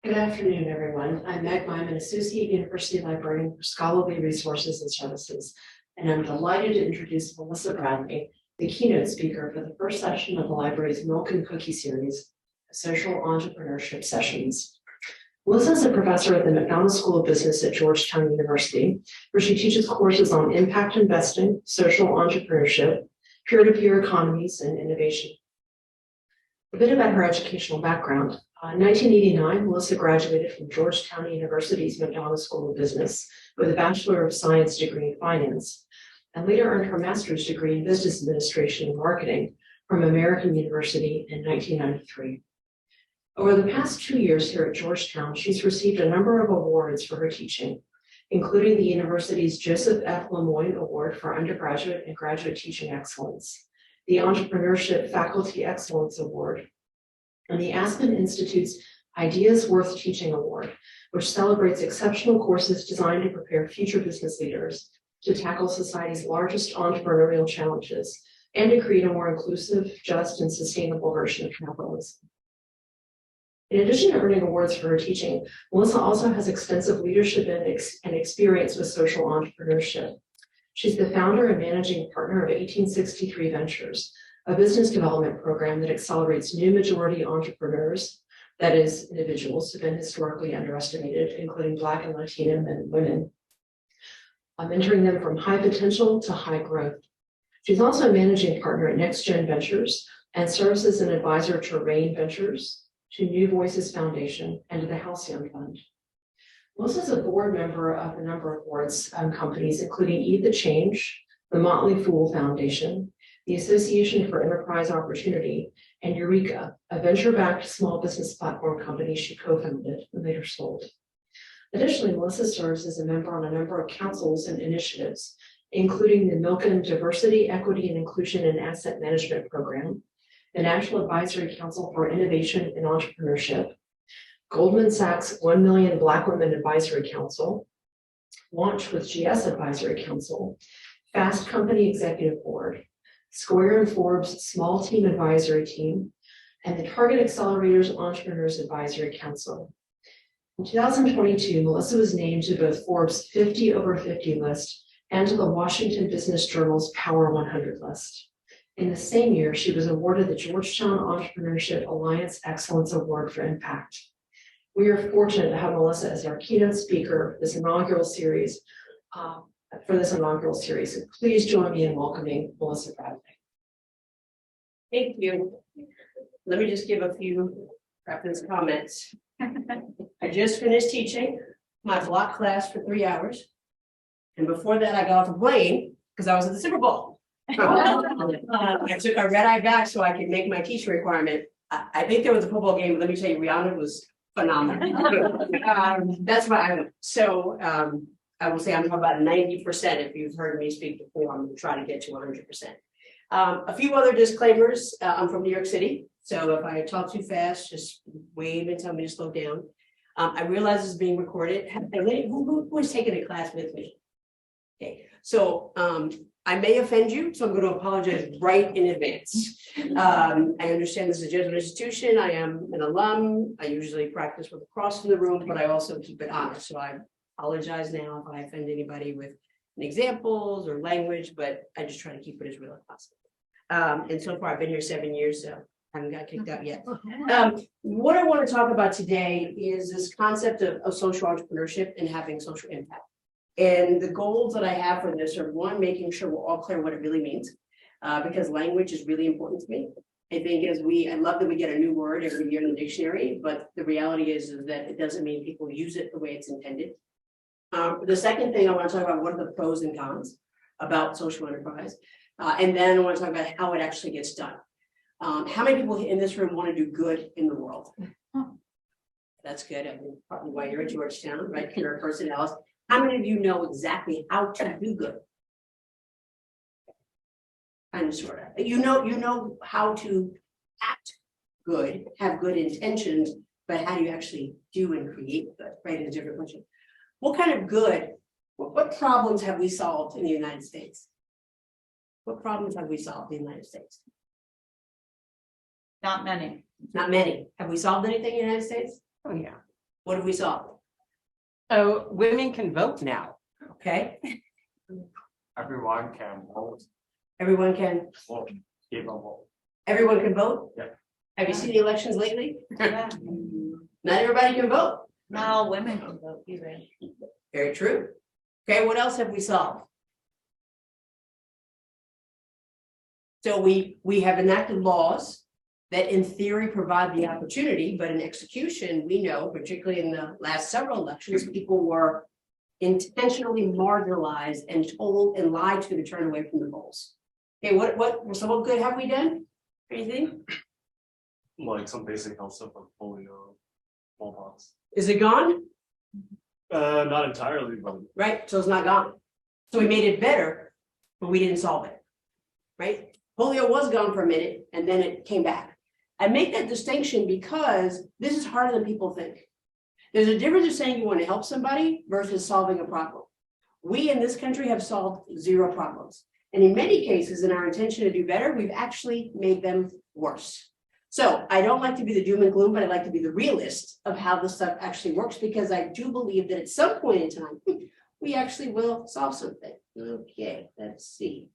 Good afternoon, everyone. I'm Meg. I'm an Associate University Librarian for Scholarly Resources and Services, and I'm delighted to introduce Melissa Bradley, the keynote speaker for the first session of the library's Milk and Cookie series, Social Entrepreneurship Sessions. Melissa is a professor at the McDonald School of Business at Georgetown University, where she teaches courses on impact investing, social entrepreneurship, peer-to-peer economies, and innovation. A bit about her educational background. In 1989, Melissa graduated from Georgetown University's McDonald School of Business with a Bachelor of Science degree in finance, and later earned her master's degree in business administration and marketing from American University in 1993. Over the past 2 years here at Georgetown, she's received a number of awards for her teaching, including the university's Joseph F. Lemoyne Award for Undergraduate and Graduate Teaching Excellence, the Entrepreneurship Faculty Excellence Award, and the Aspen Institute's Ideas Worth Teaching Award, which celebrates exceptional courses designed to prepare future business leaders to tackle society's largest entrepreneurial challenges and to create a more inclusive, just, and sustainable version of capitalism. In addition to earning awards for her teaching, Melissa also has extensive leadership and experience with social entrepreneurship. She's the founder and managing partner of 1863 Ventures, a business development program that accelerates new majority entrepreneurs, that is, individuals who've been historically underestimated, including Black and Latino men and women, mentoring them from high potential to high growth. She's also a managing partner at Next Gen Ventures and serves as an advisor to Rain Ventures, to New Voices Foundation, and to the Halcyon Fund. Melissa is a board member of a number of boards companies, including Eat the Change, the Motley Fool Foundation, the Association for Enterprise Opportunity, and Eureka, a venture-backed small business platform company she co-founded and later sold. Additionally, Melissa serves as a member on a number of councils and initiatives, including the Milken Diversity, Equity, and Inclusion and Asset Management Program, the National Advisory Council for Innovation and Entrepreneurship, Goldman Sachs 1 Million Black Women Advisory Council, Launch with GS Advisory Council, Fast Company Executive Board, Square and Forbes Small Team Advisory Team, and the Target Accelerators Entrepreneurs Advisory Council. In 2022, Melissa was named to both Forbes 50 over 50 list and to the Washington Business Journal's Power 100 list. In the same year, she was awarded the Georgetown Entrepreneurship Alliance Excellence Award for Impact. We are fortunate to have Melissa as our keynote speaker for this inaugural series. So please join me in welcoming Melissa Bradley. Thank you. Let me just give a few preface comments. I just finished teaching my block class for 3 hours. And before that, I got off a plane because I was at the Super Bowl. I took a red eye back so I could make my teaching requirement. I think there was a football game, but let me tell you, Rihanna was phenomenal. That's why I went. So I will say I'm about 90%. If you've heard me speak before, I'm going to try to get to 100%. A few other disclaimers. I'm from New York City, so if I talk too fast, just wave and tell me to slow down. I realize this is being recorded. Who has taken a class with me? Okay, so I may offend you, so I'm going to apologize right in advance. I understand this is a Jesuit institution. I am an alum. I usually practice with a cross in the room, but I also keep it honest. So I apologize now if I offend anybody with examples or language, but I just try to keep it as real as possible. And so far, I've been here 7 years, so I haven't got kicked out yet. What I want to talk about today is this concept of social entrepreneurship and having social impact. And the goals that I have for this are, one, making sure we're all clear what it really means, because language is really important to me. I think I love that we get a new word every year in the dictionary, but the reality is that it doesn't mean people use it the way it's intended. The second thing I want to talk about, what are the pros and cons about social enterprise? And then I want to talk about how it actually gets done. How many people in this room want to do good in the world? That's good. I mean, probably why you're at Georgetown, right? You're a personalis. How many of you know exactly how to do good? Kind of, sort of. You know how to act good, have good intentions, but how do you actually do and create good, right? Is a different question. What kind of good, what problems have we solved in the United States? What problems have we solved in the United States? Not many. Not many. Have we solved anything in the United States? Oh, yeah. What have we solved? Oh, women can vote now. Okay, Everyone can vote. everyone can, Vote. Give a vote. everyone can vote? Yeah. Have you seen the elections lately? Not everybody can vote. Now women can vote either. Very true. Okay, what else have we solved? So we have enacted laws that in theory provide the opportunity, but in execution, we know, particularly in the last several elections, people were intentionally marginalized and told and lied to turn away from the polls. Okay, what good have we done? Anything? Like some basic health stuff like polio, smallpox. Is it gone? Not entirely, but Right, so it's not gone. So we made it better, but we didn't solve it. Right? Polio was gone for a minute and then it came back. I make that distinction because this is harder than people think. There's a difference of saying you want to help somebody versus solving a problem. We in this country have solved 0 problems. And in many cases, in our intention to do better, we've actually made them worse. So I don't like to be the doom and gloom, but I like to be the realist of how this stuff actually works, because I do believe that at some point in time, we actually will solve something. Okay, let's see.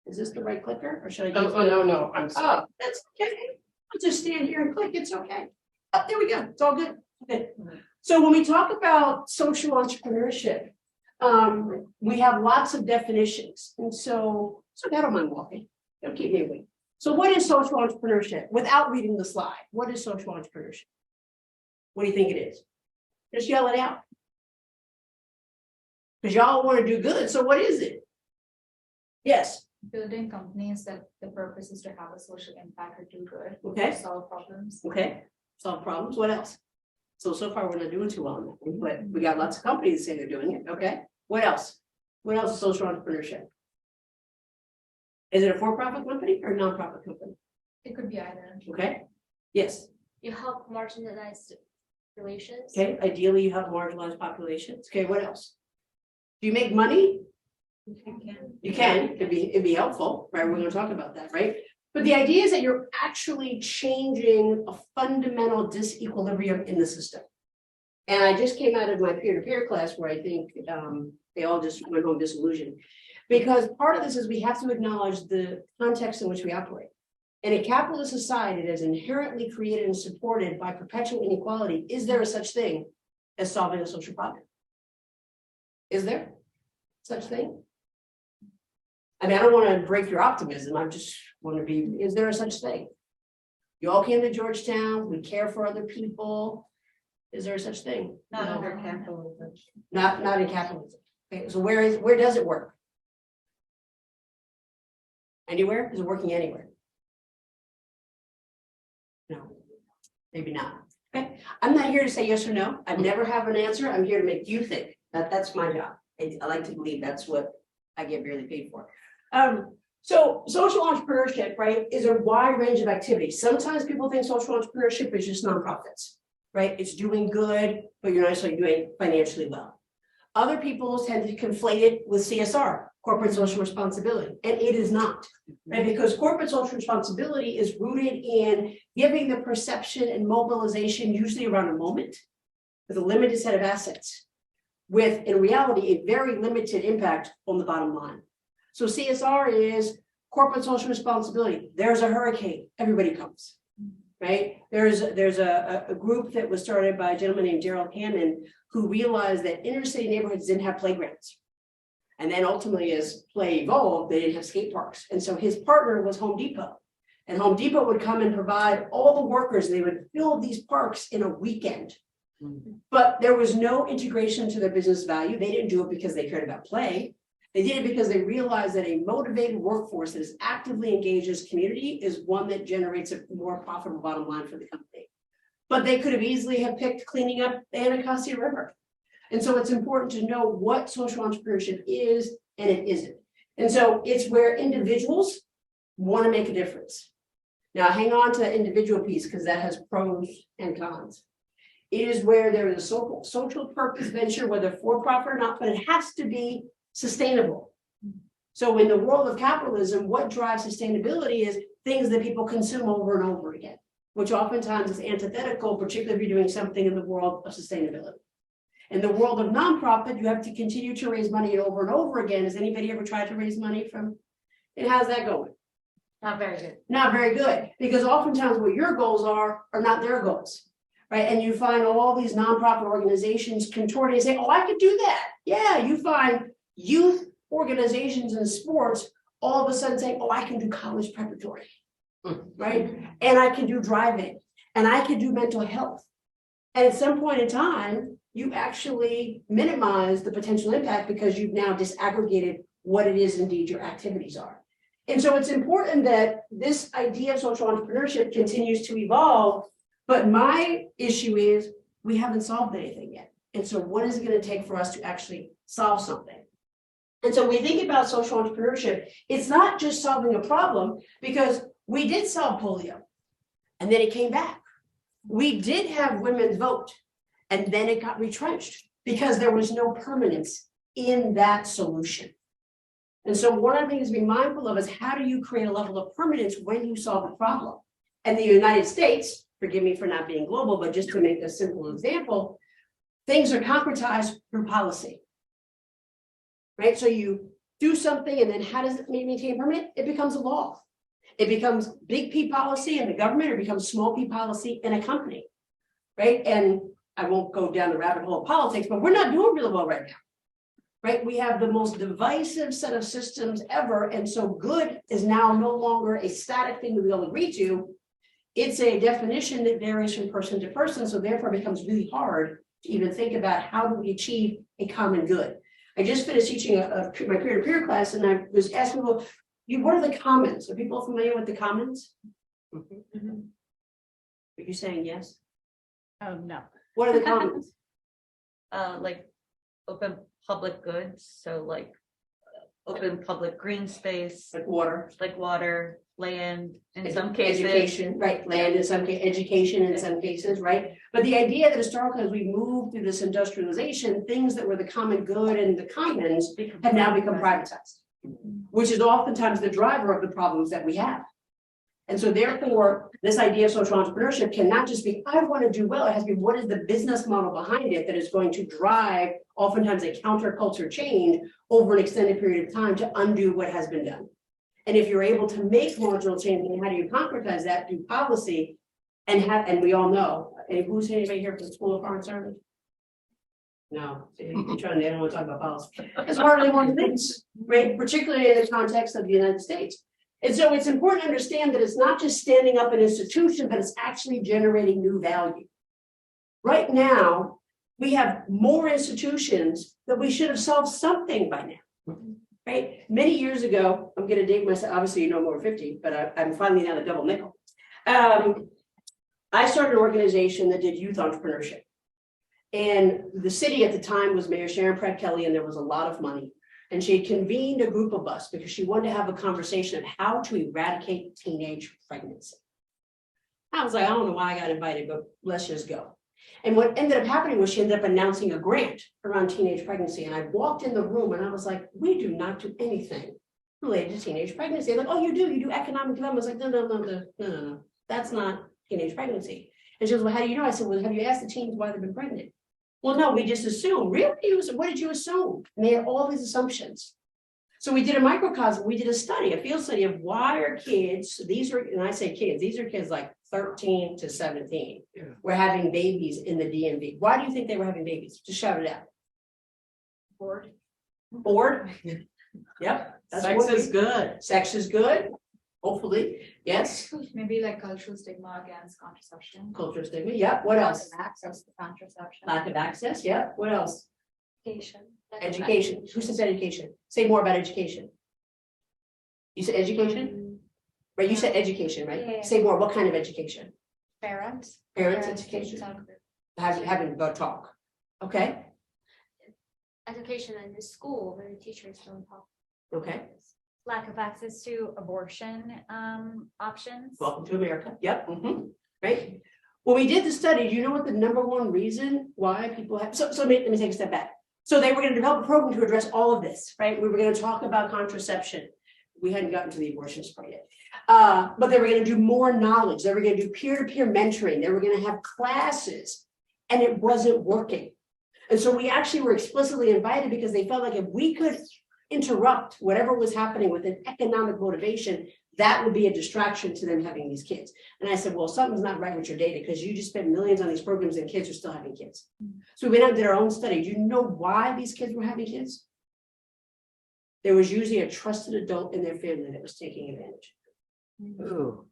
Is this the right clicker or should I? No, I'm sorry. Oh, that's okay. I'll just stand here and click. It's okay. Oh, there we go. It's all good. Okay. So when we talk about social entrepreneurship, we have lots of definitions. And so I don't mind walking. Don't keep me awake. So what is social entrepreneurship? Without reading the slide, what is social entrepreneurship? What do you think it is? Just yell it out. Because y'all want to do good. So what is it? Yes. Building companies that the purpose is to have a social impact or do good. Okay. Solve problems. Okay. Solve problems. What else? So far we're not doing too well on that, but we got lots of companies that say they're doing it. Okay. What else? What else is social entrepreneurship? Is it a for-profit company or a non-profit company? It could be either. Okay. Yes. You help marginalized relations. Okay. Ideally, you have marginalized populations. Okay. What else? Do you make money? You can. It'd be helpful, right? We're going to talk about that, right? But the idea is that you're actually changing a fundamental disequilibrium in the system. And I just came out of my peer-to-peer class where I think they all just went home disillusioned. Because part of this is we have to acknowledge the context in which we operate. In a capitalist society that is inherently created and supported by perpetual inequality, is there a such thing as solving a social problem? Is there such thing? I mean, I don't want to break your optimism. I just want to be, is there a such thing? You all came to Georgetown, we care for other people. Is there a such thing? Not No. under capitalism. Not in capitalism. Okay, so where does it work? Anywhere? Is it working anywhere? No, maybe not. Okay, I'm not here to say yes or no. I never have an answer. I'm here to make you think. That's my job. I like to believe that's what I get really paid for. So social entrepreneurship, right, is a wide range of activities. Sometimes people think social entrepreneurship is just nonprofits, right? It's doing good, but you're not necessarily doing financially well. Other people tend to conflate it with CSR, corporate social responsibility, and it is not, right? Because corporate social responsibility is rooted in giving the perception and mobilization, usually around a moment, with a limited set of assets, with in reality a very limited impact on the bottom line. So CSR is corporate social responsibility. There's a hurricane, everybody comes, right? There's a group that was started by a gentleman named Daryl Hammond who realized that inner city neighborhoods didn't have playgrounds. And then ultimately as play evolved, they didn't have skate parks. And so his partner was Home Depot. And Home Depot would come and provide all the workers, they would build these parks in a weekend. But there was no integration to their business value. They didn't do it because they cared about play. They did it because they realized that a motivated workforce that is actively engaged as community is one that generates a more profitable bottom line for the company. But they could have easily have picked cleaning up the Anacostia River. And so it's important to know what social entrepreneurship is and it isn't. And so it's where individuals want to make a difference. Now hang on to the individual piece because that has pros and cons. It is where there is a social purpose venture, whether for-profit or not, but it has to be sustainable. So in the world of capitalism, what drives sustainability is things that people consume over and over again. which oftentimes is antithetical, particularly if you're doing something in the world of sustainability. In the world of nonprofit, you have to continue to raise money over and over again. Has anybody ever tried to raise money from, and how's that going? Not very good. Not very good, because oftentimes what your goals are not their goals, right? And you find all these nonprofit organizations contorting and say, oh, I could do that. Yeah, you find youth organizations in sports all of a sudden saying, oh, I can do college preparatory, right? And I can do driving, and I can do mental health. And at some point in time, you actually minimize the potential impact because you've now disaggregated what it is indeed your activities are. And so it's important that this idea of social entrepreneurship continues to evolve. But my issue is we haven't solved anything yet. And so what is it going to take for us to actually solve something? And so when we think about social entrepreneurship, it's not just solving a problem, because we did solve polio and then it came back. We did have women vote and then it got retrenched because there was no permanence in that solution. And so one of the things to be mindful of is how do you create a level of permanence when you solve a problem? And the United States, forgive me for not being global, but just to make a simple example, things are concretized through policy, right? So you do something and then how does it maintain permanent? It becomes a law. It becomes big P policy in the government, or it becomes small p policy in a company, right? And I won't go down the rabbit hole of politics, but we're not doing really well right now. Right, we have the most divisive set of systems ever, and so good is now no longer a static thing that we all agree to. It's a definition that varies from person to person, so therefore it becomes really hard to even think about how do we achieve a common good. I just finished teaching my peer-to-peer class, and I was asking people, what are the commons? Are people familiar with the commons? Are you saying yes? No. What are the commons? Like open public goods, so like open public green space, Like water, land, in some cases. Education, right, land in some cases, education in some cases, right? But the idea that historically, as we move through this industrialization, things that were the common good and the commons have now become privatized, which is oftentimes the driver of the problems that we have. And so therefore, this idea of social entrepreneurship cannot just be, I want to do well. It has to be, what is the business model behind it that is going to drive oftentimes a counterculture change over an extended period of time to undo what has been done. And if you're able to make marginal change, then how do you concretize that through policy? And we all know, and who's anybody here from the School of Foreign Service? No, they don't want to talk about policy. It's hardly one of the things, right? Particularly in the context of the United States. And so it's important to understand that it's not just standing up an institution, but it's actually generating new value. Right now, we have more institutions that we should have solved something by now, right? Many years ago, I'm going to date myself, obviously you know I'm over 50, but I'm finally down to double nickel. I started an organization that did youth entrepreneurship. And the city at the time was Mayor Sharon Pratt Kelly, and there was a lot of money. And she had convened a group of us because she wanted to have a conversation of how to eradicate teenage pregnancy. I was like, I don't know why I got invited, but let's just go. And what ended up happening was she ended up announcing a grant around teenage pregnancy. And I walked in the room and I was like, we do not do anything related to teenage pregnancy. They're like, oh, you do economic development. I was like, no, that's not teenage pregnancy. And she goes, well, how do you know? I said, well, have you asked the teens why they've been pregnant? Well, no, we just assume. Really? What did you assume? And they had all these assumptions. So we did a microcosm. We did a study, a field study of why are kids, and I say kids, these are kids like 13 to 17. Yeah. Were having babies in the DMV. Why do you think they were having babies? Just shout it out. Bored? Yep. Sex is good. Sex is good. Hopefully. Yes. Maybe like cultural stigma against contraception. Cultural stigma. Yep. What else? Lack of access to contraception. Lack of access. Yep. What else? Education. Education. Who says education? Say more about education. You said education? Right, you said education, right? Yeah. Say more. What kind of education? Parents. Parents education. Having go talk. Okay. Education in the school where the teachers don't talk. Okay. Lack of access to abortion options. Welcome to America. Yep. Right. When we did the study, do you know what the #1 reason why people have? So let me take a step back. So they were going to develop a program to address all of this, right? We were going to talk about contraception. We hadn't gotten to the abortions part yet. But they were going to do more knowledge. They were going to do peer-to-peer mentoring. They were going to have classes, and it wasn't working. And so we actually were explicitly invited because they felt like if we could interrupt whatever was happening with an economic motivation, that would be a distraction to them having these kids. And I said, well, something's not right with your data because you just spent millions on these programs and kids are still having kids. So we went out and did our own study. Do you know why these kids were having kids? There was usually a trusted adult in their family that was taking advantage. Ooh.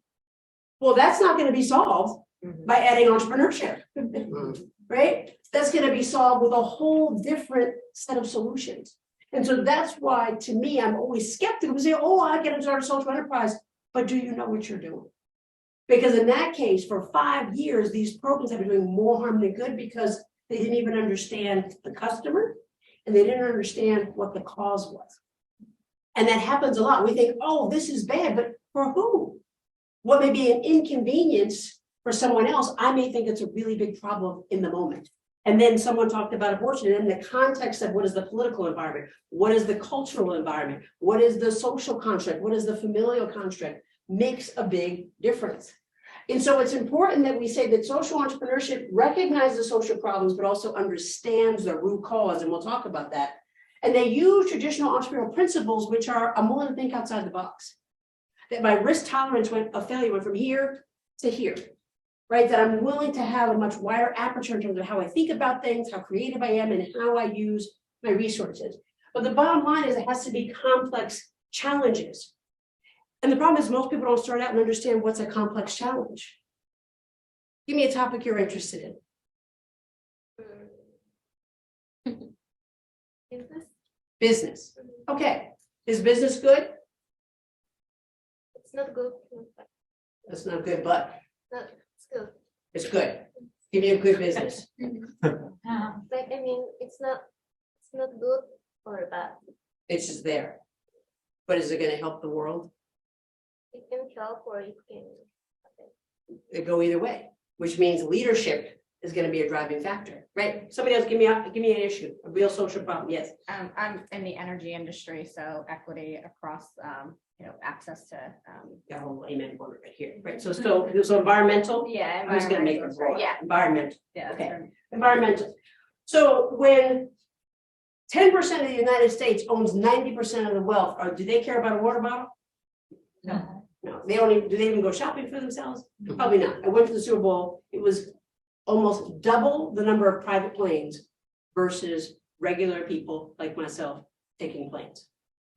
Well, that's not going to be solved by adding entrepreneurship, right? That's going to be solved with a whole different set of solutions. And so that's why, to me, I'm always skeptical. We say, oh, I get to start a social enterprise, but do you know what you're doing? Because in that case, for 5 years, these programs have been doing more harm than good because they didn't even understand the customer and they didn't understand what the cause was. And that happens a lot. We think, oh, this is bad, but for who? What may be an inconvenience for someone else, I may think it's a really big problem in the moment. And then someone talked about abortion and in the context of what is the political environment, what is the cultural environment, what is the social construct, what is the familial construct, makes a big difference. And so it's important that we say that social entrepreneurship recognizes the social problems, but also understands the root cause, and we'll talk about that. And they use traditional entrepreneurial principles, which are, I'm willing to think outside the box. That my risk tolerance of failure went from here to here. Right, that I'm willing to have a much wider aperture in terms of how I think about things, how creative I am, and how I use my resources. But the bottom line is it has to be complex challenges. And the problem is most people don't start out and understand what's a complex challenge. Give me a topic you're interested in. Business? Business. Okay. Is business good? It's not good. That's not good, but Not, it's good. it's good. Give me a good business. Like, I mean, it's not good or bad. It's just there. But is it going to help the world? It can help or it can. It go either way, which means leadership is going to be a driving factor, right? Somebody else give me an issue, a real social problem. Yes. I'm in the energy industry, so equity across, access to. Got a whole amen word right here, right? So environmental. Yeah. I'm just going to make it broad. Yeah. Environmental. Yeah. Okay. Environmental. So when 10% of the United States owns 90% of the wealth, do they care about a water bottle? No. No. They don't even, do they even go shopping for themselves? Probably not. I went to the Super Bowl. It was almost double the number of private planes versus regular people like myself taking planes.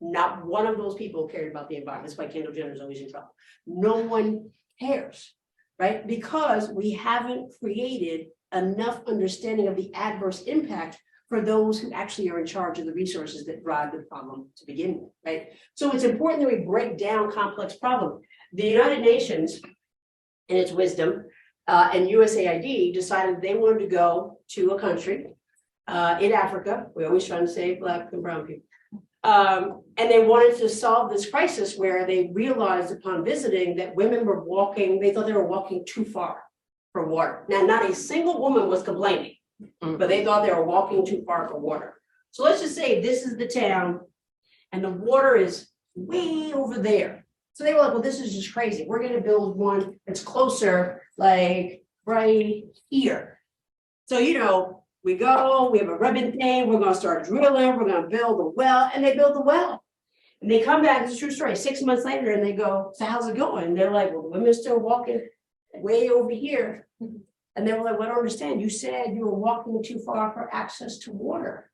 Not one of those people cared about the environment. That's why Kendall Jenner is always in trouble. No one cares, right? Because we haven't created enough understanding of the adverse impact for those who actually are in charge of the resources that drive the problem to begin with, right? So it's important that we break down complex problems. The United Nations, in its wisdom, and USAID decided they wanted to go to a country in Africa. We always try to save Black and brown people. And they wanted to solve this crisis where they realized upon visiting that women were walking, they thought they were walking too far for water. Now, not a single woman was complaining, but they thought they were walking too far for water. So let's just say this is the town and the water is way over there. So they were like, well, this is just crazy. We're going to build one that's closer, like right here. So, we go, we have a ribbon thing, we're going to start drilling, we're going to build a well, and they build the well. And they come back, it's a true story, 6 months later, and they go, so how's it going? And they're like, well, the women's still walking way over here. And they were like, well, I don't understand. You said you were walking too far for access to water.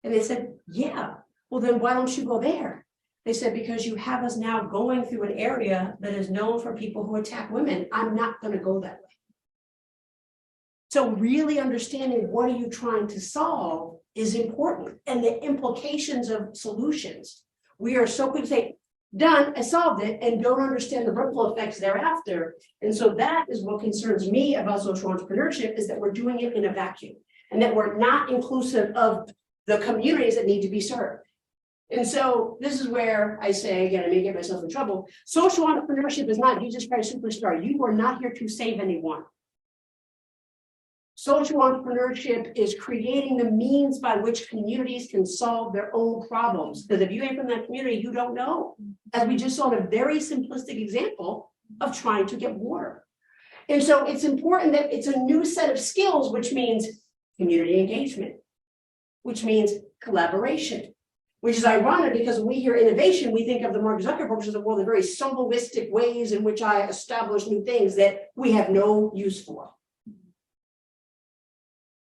And they said, yeah, well, then why don't you go there? They said, because you have us now going through an area that is known for people who attack women. I'm not going to go that way. So really understanding what are you trying to solve is important, and the implications of solutions. We are so quick to say, done, I solved it, and don't understand the ripple effects thereafter. And so that is what concerns me about social entrepreneurship, is that we're doing it in a vacuum and that we're not inclusive of the communities that need to be served. And so this is where I say, again, I may get myself in trouble. Social entrepreneurship is not Jesus Christ Superstar. You are not here to save anyone. Social entrepreneurship is creating the means by which communities can solve their own problems. Because if you ain't from that community, you don't know. As we just saw in a very simplistic example of trying to get water. And so it's important that it's a new set of skills, which means community engagement, which means collaboration, which is ironic because when we hear innovation, we think of the Mark Zuckerberg of the world in very symbolistic ways in which I establish new things that we have no use for.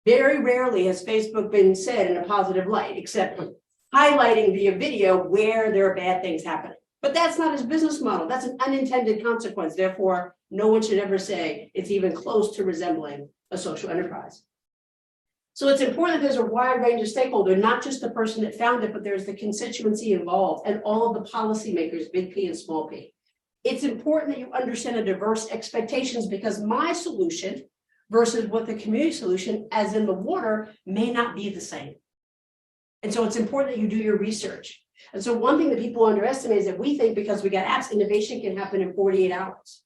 Very rarely has Facebook been said in a positive light, except highlighting via video where there are bad things happening. But that's not his business model. That's an unintended consequence. Therefore, no one should ever say it's even close to resembling a social enterprise. So it's important that there's a wide range of stakeholders, not just the person that found it, but there's the constituency involved and all of the policymakers, big P and small p. It's important that you understand the diverse expectations because my solution versus what the community solution, as in the water, may not be the same. And so it's important that you do your research. And so one thing that people underestimate is that we think because we got apps, innovation can happen in 48 hours.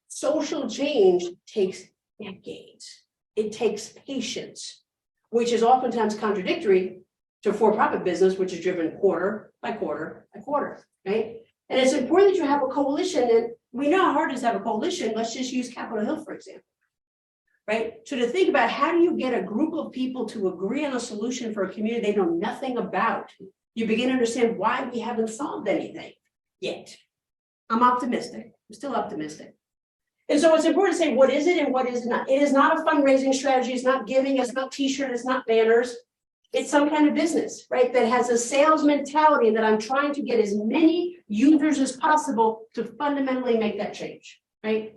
Social change takes decades. It takes patience, which is oftentimes contradictory to for-profit business, which is driven quarter by quarter by quarter, right? And it's important that you have a coalition, and we know how hard it is to have a coalition. Let's just use Capitol Hill, for example. Right? So to think about how do you get a group of people to agree on a solution for a community they know nothing about, you begin to understand why we haven't solved anything yet. I'm optimistic. I'm still optimistic. And so it's important to say, what is it and what is it not? It is not a fundraising strategy. It's not giving. It's not t-shirt. It's not banners. It's some kind of business, right? That has a sales mentality and that I'm trying to get as many users as possible to fundamentally make that change, right?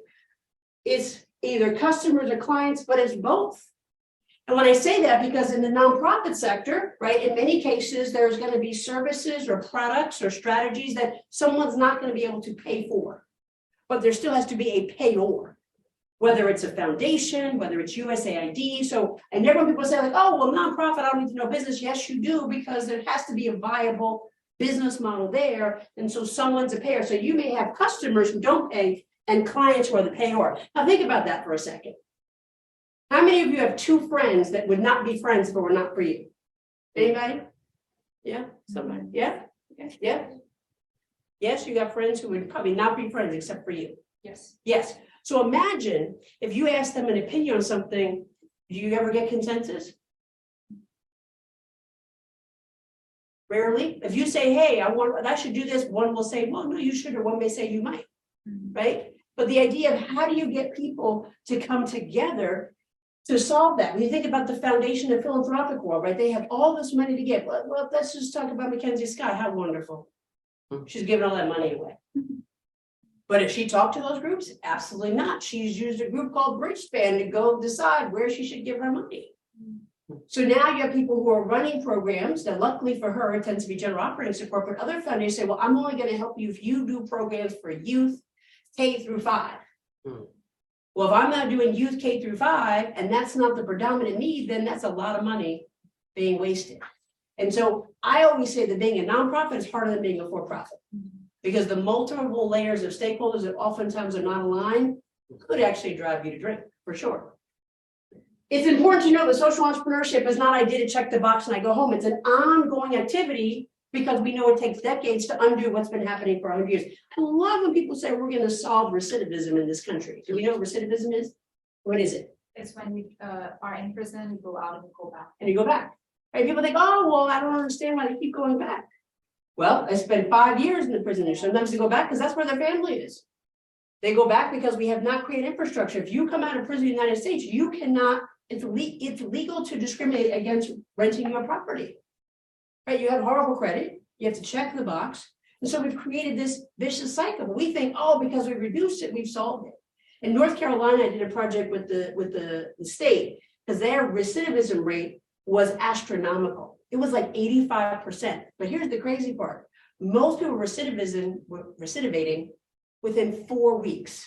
It's either customers or clients, but it's both. And when I say that, because in the nonprofit sector, right, in many cases, there's going to be services or products or strategies that someone's not going to be able to pay for, but there still has to be a payor, whether it's a foundation, whether it's USAID. So, and everyone people say like, oh, well, nonprofit, I don't need to know business. Yes, you do, because there has to be a viable business model there. And so someone's a payer. So you may have customers who don't pay and clients who are the payor. Now think about that for a second. How many of you have two friends that would not be friends if it were not for you? Anybody? Yeah, somebody. Yeah, okay. Yeah. Yes, you got friends who would probably not be friends except for you. Yes. Yes. So imagine if you ask them an opinion on something, do you ever get consensus? Rarely. If you say, hey, I should do this, one will say, well, no, you should, or one may say you might, right? But the idea of how do you get people to come together to solve that? When you think about the foundation of philanthropic world, right? They have all this money to give. Well, let's just talk about Mackenzie Scott. How wonderful. She's giving all that money away. But if she talked to those groups, absolutely not. She's used a group called Bridgespan to go decide where she should give her money. So now you have people who are running programs that luckily for her, it tends to be general operating support, but other foundations say, well, I'm only going to help you if you do programs for youth K through 5. Well, if I'm not doing youth K through 5, and that's not the predominant need, then that's a lot of money being wasted. And so I always say that being a nonprofit is harder than being a for-profit, because the multiple layers of stakeholders that oftentimes are not aligned could actually drive you to drink, for sure. It's important to know that social entrepreneurship is not I did it, check the box, and I go home. It's an ongoing activity because we know it takes decades to undo what's been happening for 100 years. I love when people say we're going to solve recidivism in this country. Do we know what recidivism is? What is it? It's when you are in prison, you go out and go back. And you go back. Right? People think, oh, well, I don't understand why they keep going back. Well, I spent 5 years in the prison. Sometimes they go back because that's where their family is. They go back because we have not created infrastructure. If you come out of prison in the United States, you cannot, it's legal to discriminate against renting your property. Right? You have horrible credit. You have to check the box. And so we've created this vicious cycle. We think, oh, because we reduced it, we've solved it. In North Carolina, I did a project with the state because their recidivism rate was astronomical. It was like 85%. But here's the crazy part. Most people were recidivating within 4 weeks.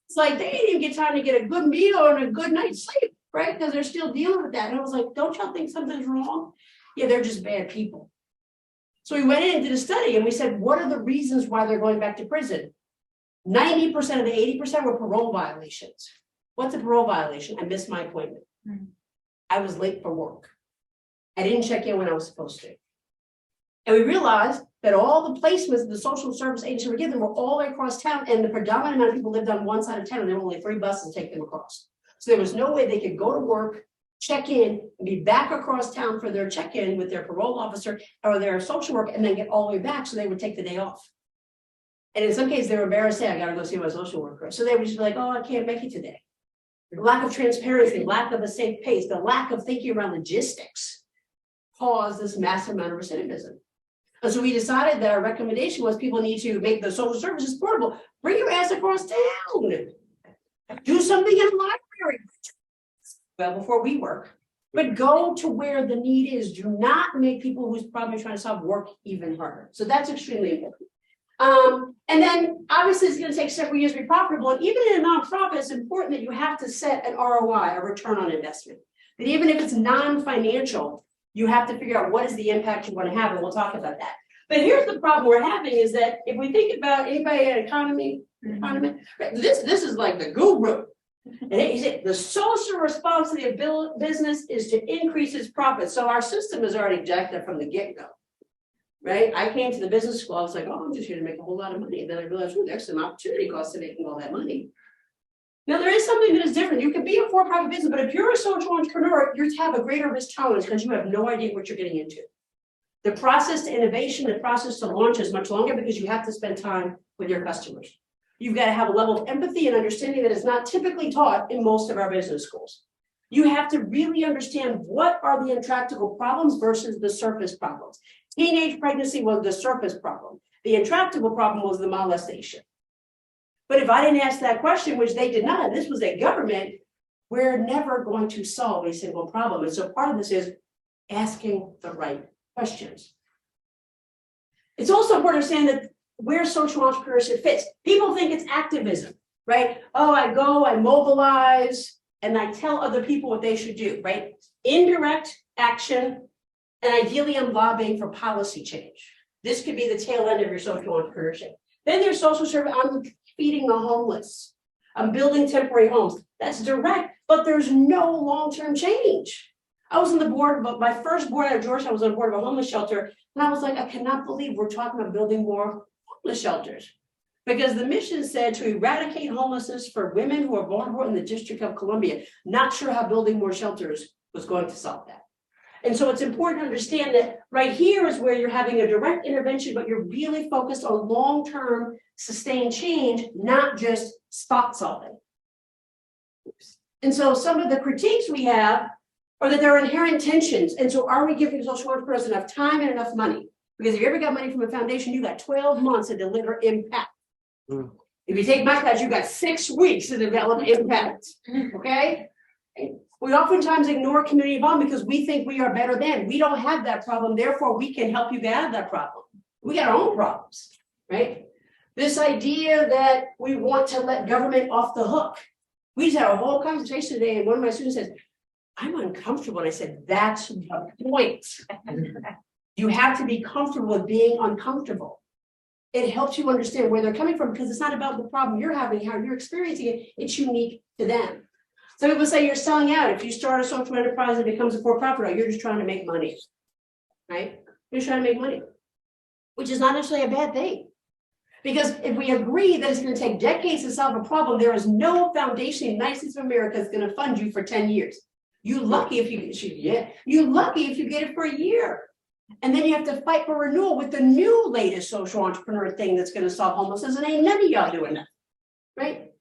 It's like they didn't even get time to get a good meal and a good night's sleep, right? Because they're still dealing with that. And I was like, don't y'all think something's wrong? Yeah, they're just bad people. So we went in and did a study and we said, what are the reasons why they're going back to prison? 90% of the 80% were parole violations. What's a parole violation? I missed my appointment. I was late for work. I didn't check in when I was supposed to. And we realized that all the placements that the social service agency were given were all the way across town, and the predominant amount of people lived on one side of town, and there were only 3 buses to take them across. So there was no way they could go to work, check in, and be back across town for their check-in with their parole officer or their social work, and then get all the way back, so they would take the day off. And in some cases, they were embarrassed, say, I gotta go see my social worker. So they would just be like, oh, I can't make it today. The lack of transparency, lack of a safe pace, the lack of thinking around logistics caused this massive amount of recidivism. And so we decided that our recommendation was people need to make the social services portable. Bring your ass across town. Do something in the library. Well, before we work, but go to where the need is. Do not make people who's probably trying to solve work even harder. So that's extremely important. And then obviously it's going to take several years to be profitable. And even in a nonprofit, it's important that you have to set an ROI, a return on investment. That even if it's non-financial, you have to figure out what is the impact you want to have, and we'll talk about that. But here's the problem we're having is that if we think about anybody at economy, right, this is like the guru. And he said the social responsibility of business is to increase its profits. So our system is already jacked up from the get-go. Right? I came to the business school, I was like, oh, I'm just here to make a whole lot of money. And then I realized, oh, there's some opportunity cost to making all that money. Now, there is something that is different. You can be a for-profit business, but if you're a social entrepreneur, you have a greater risk tolerance because you have no idea what you're getting into. The process to innovation, the process to launch is much longer because you have to spend time with your customers. You've got to have a level of empathy and understanding that is not typically taught in most of our business schools. You have to really understand what are the intractable problems versus the surface problems. Teenage pregnancy was the surface problem. The intractable problem was the molestation. But if I didn't ask that question, which they did not, this was a government, we're never going to solve a single problem. And so part of this is asking the right questions. It's also important to understand that where social entrepreneurship fits. People think it's activism, right? Oh, I go, I mobilize, and I tell other people what they should do, right? Indirect action, and ideally I'm lobbying for policy change. This could be the tail end of your social entrepreneurship. Then there's social service. I'm feeding the homeless. I'm building temporary homes. That's direct, but there's no long-term change. I was on the board, but my first board at Georgetown, I was on the board of a homeless shelter. And I was like, I cannot believe we're talking about building more homeless shelters. Because the mission said to eradicate homelessness for women who are vulnerable in the District of Columbia. Not sure how building more shelters was going to solve that. And so it's important to understand that right here is where you're having a direct intervention, but you're really focused on long-term sustained change, not just spot solving. And so some of the critiques we have are that there are inherent tensions. And so are we giving social entrepreneurs enough time and enough money? Because if you ever got money from a foundation, you got 12 months to deliver impact. If you take my class, you got 6 weeks to develop impact, okay? We oftentimes ignore community involvement because we think we are better than. We don't have that problem, therefore we can help you get out of that problem. We got our own problems, right? This idea that we want to let government off the hook. We just had a whole conversation today and one of my students says, I'm uncomfortable. And I said, that's the point. You have to be comfortable with being uncomfortable. It helps you understand where they're coming from because it's not about the problem you're having, how you're experiencing it. It's unique to them. Some people say you're selling out. If you start a social enterprise and it becomes a for-profit, you're just trying to make money, right? You're just trying to make money, which is not necessarily a bad thing. Because if we agree that it's going to take decades to solve a problem, there is no foundation in the United States of America that's going to fund you for 10 years. You're lucky if you're lucky if you get it for a year. And then you have to fight for renewal with the new latest social entrepreneur thing that's going to solve homelessness, and ain't none of y'all doing that, right?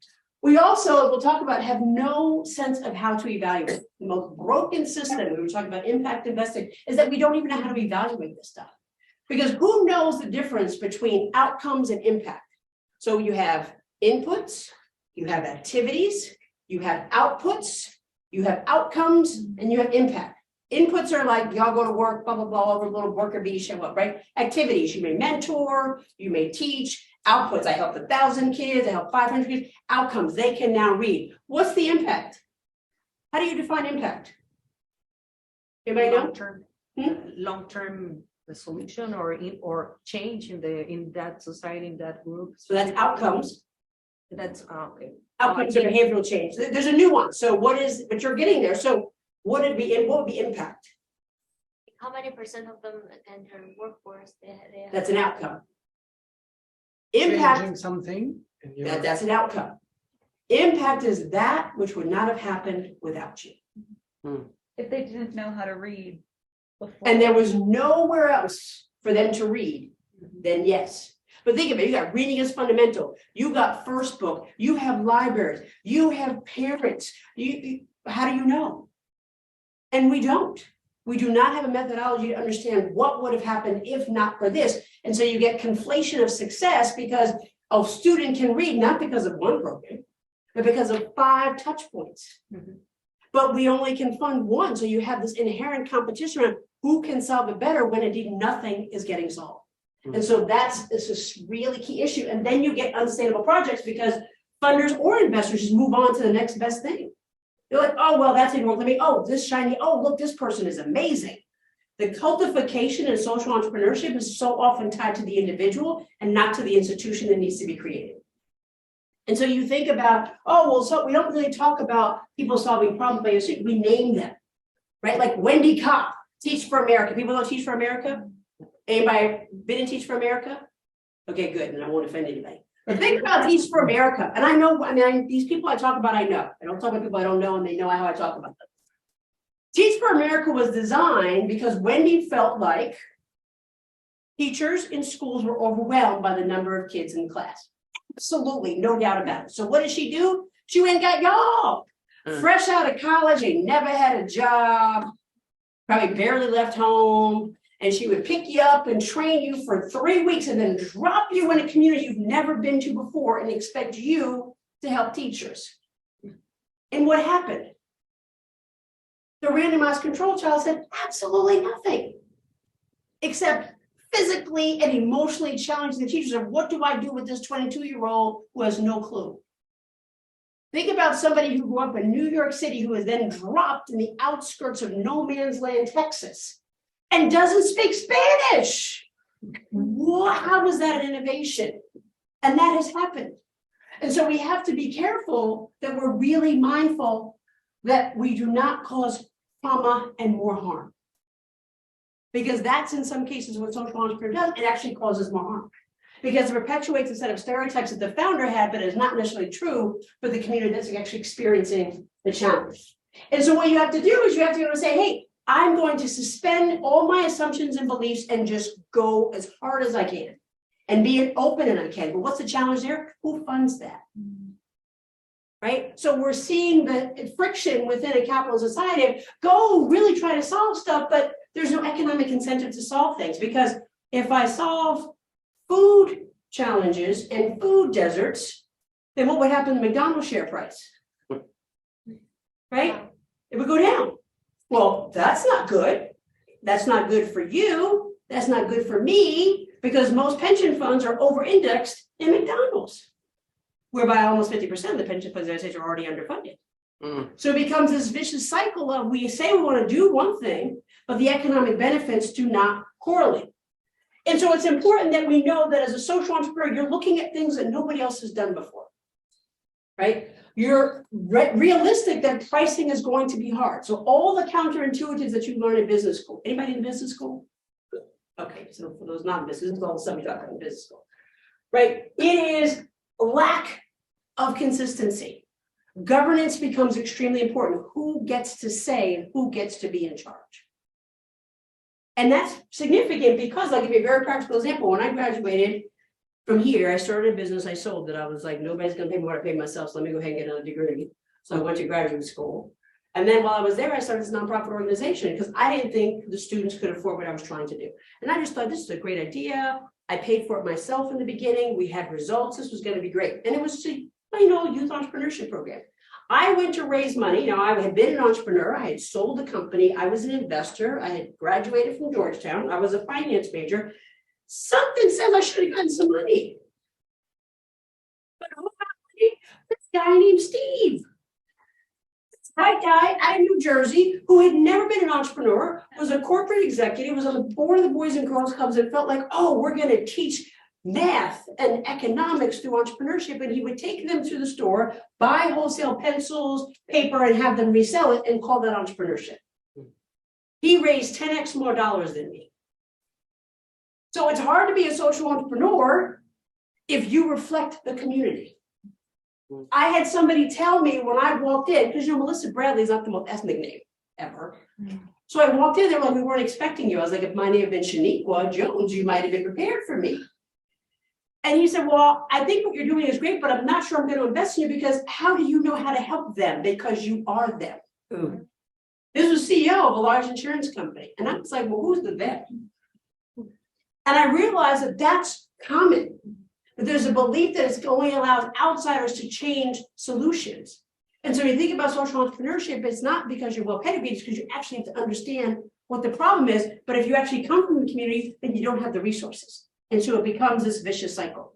We also, we'll talk about, have no sense of how to evaluate. The most broken system, we were talking about impact investing, is that we don't even know how to evaluate this stuff. Because who knows the difference between outcomes and impact? So you have inputs, you have activities, you have outputs, you have outcomes, and you have impact. Inputs are like, y'all go to work, blah, blah, blah, over a little worker bee, show up, right? Activities, you may mentor, you may teach. Outputs, I helped 1,000 kids, I helped 500 kids. Outcomes, they can now read. What's the impact? How do you define impact? Anybody know? Long-term solution or change in that society, in that group. So that's outcomes. That's okay. outcomes of behavioral change. There's a nuance. So but you're getting there. So what would be impact? How many percent of them enter workforce? They That's an outcome. Impact, Changing something. in your- that's an outcome. Impact is that which would not have happened without you. If they didn't know how to read before. And there was nowhere else for them to read, then yes. But think of it, you got reading is fundamental. You got first book, you have libraries, you have parents. How do you know? And we don't. We do not have a methodology to understand what would have happened if not for this. And so you get conflation of success because a student can read, not because of one program, but because of 5 touch points. But we only can fund one. So you have this inherent competition around who can solve it better when indeed nothing is getting solved. And so this is a really key issue. And then you get unsustainable projects because funders or investors just move on to the next best thing. They're like, oh, well, that's didn't work. This shiny, oh, look, this person is amazing. The cultification in social entrepreneurship is so often tied to the individual and not to the institution that needs to be created. And so you think about, oh, well, so we don't really talk about people solving problems, we name them, right? Like Wendy Kopp, Teach for America. People don't teach for America? Anybody been in Teach for America? Okay, good, and I won't offend anybody. But think about Teach for America. And I know, these people I talk about, I know. I don't talk about people I don't know, and they know how I talk about them. Teach for America was designed because Wendy felt like teachers in schools were overwhelmed by the number of kids in class. Absolutely, no doubt about it. So what did she do? She went and got y'all. Fresh out of college, ain't never had a job, probably barely left home. And she would pick you up and train you for 3 weeks and then drop you in a community you've never been to before and expect you to help teachers. And what happened? The randomized control child said absolutely nothing, except physically and emotionally challenging the teachers of what do I do with this 22-year-old who has no clue? Think about somebody who grew up in New York City who was then dropped in the outskirts of no man's land, Texas, and doesn't speak Spanish. How was that an innovation? And that has happened. And so we have to be careful that we're really mindful that we do not cause trauma and more harm. Because that's in some cases what social entrepreneur does, it actually causes more harm. Because it perpetuates a set of stereotypes that the founder had, but is not necessarily true for the community that's actually experiencing the challenge. And so what you have to do is you have to be able to say, hey, I'm going to suspend all my assumptions and beliefs and just go as hard as I can and be as open as I can. But what's the challenge there? Who funds that? Right? So we're seeing the friction within a capitalist society. Go really try to solve stuff, but there's no economic incentive to solve things, because if I solve food challenges and food deserts, then what would happen to McDonald's share price? Right? It would go down. Well, that's not good. That's not good for you. That's not good for me, because most pension funds are over-indexed in McDonald's, whereby almost 50% of the pension funds in the United States are already underfunded. So it becomes this vicious cycle of we say we want to do one thing, but the economic benefits do not correlate. And so it's important that we know that as a social entrepreneur, you're looking at things that nobody else has done before, right? You're realistic that pricing is going to be hard. So all the counterintuitives that you learn in business school, anybody in business school? Okay, so for those not in business, all the stuff you talk about in business school, right? It is lack of consistency. Governance becomes extremely important. Who gets to say and who gets to be in charge? And that's significant because I'll give you a very practical example. When I graduated from here, I started a business. I sold it. I was like, nobody's going to pay me what I paid myself, so let me go ahead and get another degree. So I went to graduate school. And then while I was there, I started this nonprofit organization because I didn't think the students could afford what I was trying to do. And I just thought this is a great idea. I paid for it myself in the beginning. We had results. This was going to be great. And it was a youth entrepreneurship program. I went to raise money. Now, I had been an entrepreneur. I had sold the company. I was an investor. I had graduated from Georgetown. I was a finance major. Something says I should have gotten some money. But who got money? This guy named Steve. This white guy out of New Jersey who had never been an entrepreneur, was a corporate executive, was on the board of the Boys and Girls Clubs, and felt like, oh, we're going to teach math and economics through entrepreneurship, and he would take them to the store, buy wholesale pencils, paper, and have them resell it and call that entrepreneurship. He raised 10x more dollars than me. So it's hard to be a social entrepreneur if you reflect the community. I had somebody tell me when I walked in, because Melissa Bradley is not the most ethnic name ever. So I walked in, they were like, we weren't expecting you. I was like, if my name had been Shaniqua Jones, you might have been prepared for me. And he said, well, I think what you're doing is great, but I'm not sure I'm going to invest in you because how do you know how to help them? Because you are them. Ooh. This was CEO of a large insurance company. And I was like, well, who's the them? And I realized that that's common. That there's a belief that it's only allows outsiders to change solutions. And so when you think about social entrepreneurship, it's not because you're well pedagogued, it's because you actually have to understand what the problem is. But if you actually come from the community, then you don't have the resources. And so it becomes this vicious cycle.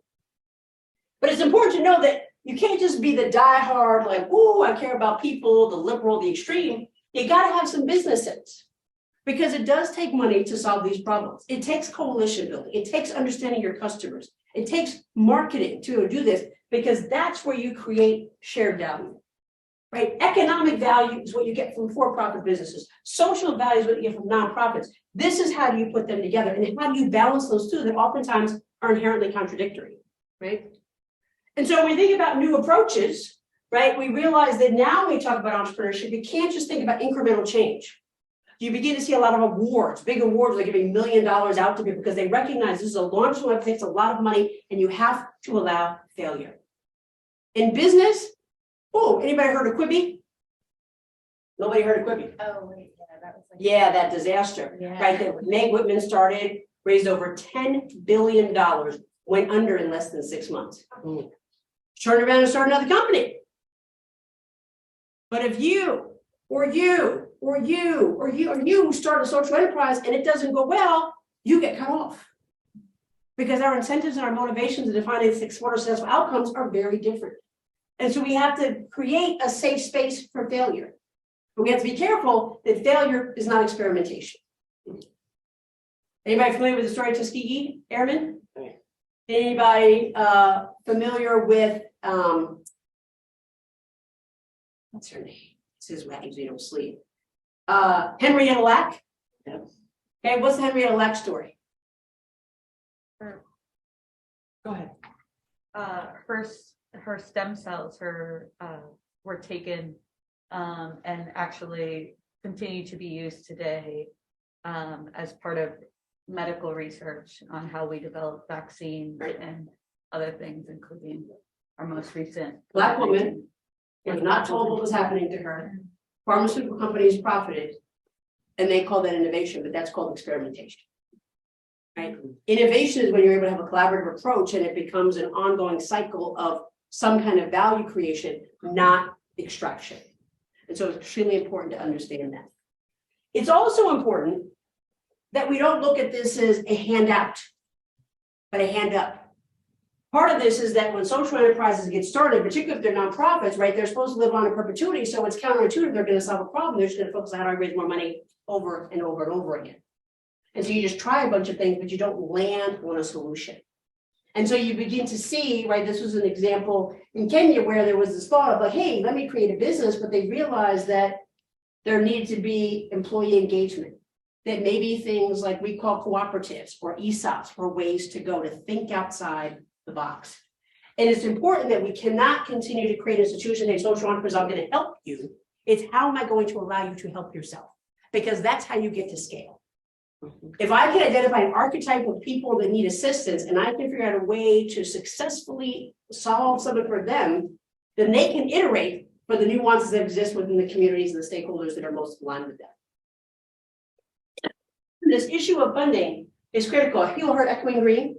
But it's important to know that you can't just be the diehard, like, oh, I care about people, the liberal, the extreme. You got to have some business sense. Because it does take money to solve these problems. It takes coalition building. It takes understanding your customers. It takes marketing to do this, because that's where you create shared value. Right? Economic value is what you get from for-profit businesses. Social value is what you get from nonprofits. This is how do you put them together, and how do you balance those two that oftentimes are inherently contradictory, right? And so when we think about new approaches, right, we realize that now when we talk about entrepreneurship, you can't just think about incremental change. You begin to see a lot of awards, big awards, like giving $1 million out to people because they recognize this is a launch one, it takes a lot of money, and you have to allow failure. In business, oh, anybody heard of Quibi? Nobody heard of Quibi. Oh, wait, yeah, that was like. Yeah, that disaster, Yeah. right? That Meg Whitman started, raised over $10 billion, went under in less than 6 months. Turned around and started another company. But if you start a social enterprise and it doesn't go well, you get cut off. Because our incentives and our motivations in defining successful outcomes are very different. And so we have to create a safe space for failure. But we have to be careful that failure is not experimentation. Anybody familiar with the story of Tuskegee Airmen? Anybody familiar with what's her name? This is what happens when you don't sleep. Henrietta Lack. Yeah. Okay, what's the Henrietta Lack story? Go ahead. Her stem cells were taken and actually continue to be used today as part of medical research on how we develop vaccines and other things, including our most recent. Black woman was not told what was happening to her. Pharmaceutical companies profited, and they call that innovation, but that's called experimentation. Right? Innovation is when you're able to have a collaborative approach and it becomes an ongoing cycle of some kind of value creation, not extraction. And so it's extremely important to understand that. It's also important that we don't look at this as a handout, but a hand up. Part of this is that when social enterprises get started, particularly if they're nonprofits, right, they're supposed to live on in perpetuity. So it's counterintuitive. They're going to solve a problem. They're just going to focus on how do I raise more money over and over and over again. And so you just try a bunch of things, but you don't land on a solution. And so you begin to see, right, this was an example in Kenya where there was this thought of like, hey, let me create a business, but they realized that there needed to be employee engagement. That maybe things like we call cooperatives or ESOPs were ways to go to think outside the box. And it's important that we cannot continue to create institutions and social entrepreneurs, I'm going to help you. It's how am I going to allow you to help yourself? Because that's how you get to scale. If I can identify an archetype of people that need assistance and I can figure out a way to successfully solve something for them, then they can iterate for the nuances that exist within the communities and the stakeholders that are most aligned with them. This issue of funding is critical. Have you heard Echoing Green?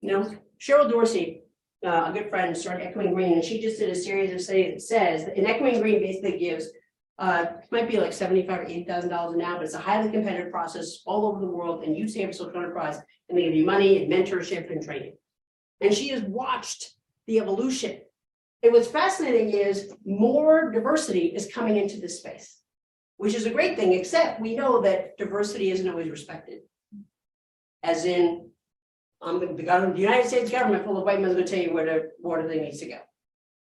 No, Cheryl Dorsey, a good friend, started Echoing Green, and she just did a series of studies that says that, and Echoing Green basically gives, might be like $75,000 or $80,000 now, but it's a highly competitive process all over the world, and you save a social enterprise, and they give you money and mentorship and training. And she has watched the evolution. And what's fascinating is more diversity is coming into this space, which is a great thing, except we know that diversity isn't always respected. As in, The United States government full of white men is gonna tell you where the water thing needs to go.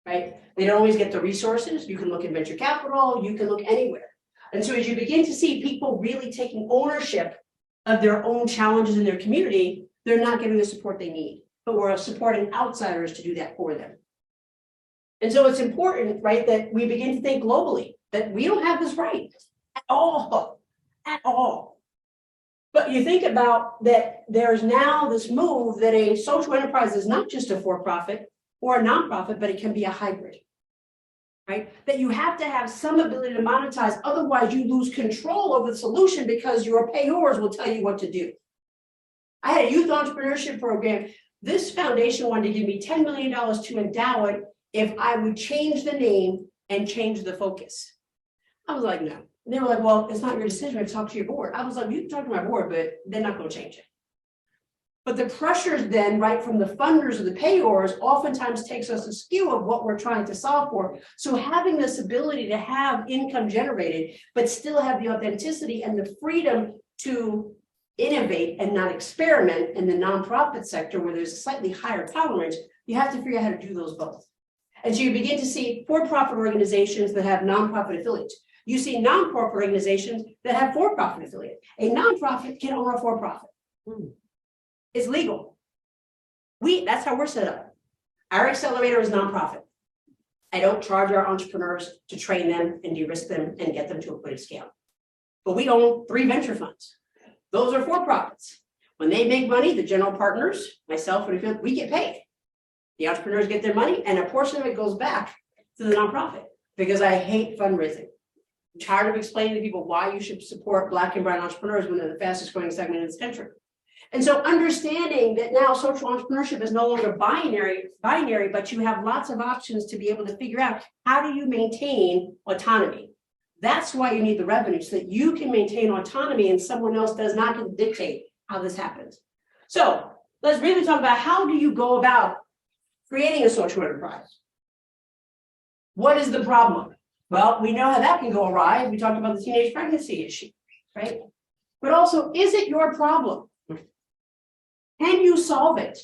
Right? They don't always get the resources. You can look at venture capital, you can look anywhere. And so as you begin to see people really taking ownership of their own challenges in their community, they're not getting the support they need, but we're supporting outsiders to do that for them. And so it's important, right, that we begin to think globally, that we don't have this right at all. But you think about that there's now this move that a social enterprise is not just a for-profit or a nonprofit, but it can be a hybrid, right? That you have to have some ability to monetize, otherwise you lose control over the solution because your payors will tell you what to do. I had a youth entrepreneurship program. This foundation wanted to give me $10 million to endow it if I would change the name and change the focus. I was like, no. And they were like, well, it's not your decision, we have to talk to your board. I was like, you can talk to my board, but they're not going to change it. But the pressures then, right, from the funders or the payors oftentimes takes us askew of what we're trying to solve for. So having this ability to have income generated, but still have the authenticity and the freedom to innovate and not experiment in the nonprofit sector where there's a slightly higher tolerance, you have to figure out how to do those both. And so you begin to see for-profit organizations that have nonprofit affiliates. You see non-profit organizations that have for-profit affiliates. A nonprofit can own a for-profit. It's legal. That's how we're set up. Our accelerator is nonprofit. I don't charge our entrepreneurs to train them and de-risk them and get them to a point of scale. But we own 3 venture funds. Those are for-profits. When they make money, the general partners, myself, and we get paid. The entrepreneurs get their money, and a portion of it goes back to the nonprofit because I hate fundraising. I'm tired of explaining to people why you should support Black and brown entrepreneurs when they're the fastest growing segment in this country. And so understanding that now social entrepreneurship is no longer binary, but you have lots of options to be able to figure out how do you maintain autonomy. That's why you need the revenue, so that you can maintain autonomy and someone else does not get to dictate how this happens. So let's really talk about how do you go about creating a social enterprise. What is the problem? Well, we know how that can go awry. We talked about the teenage pregnancy issue, right? But also, is it your problem? Can you solve it?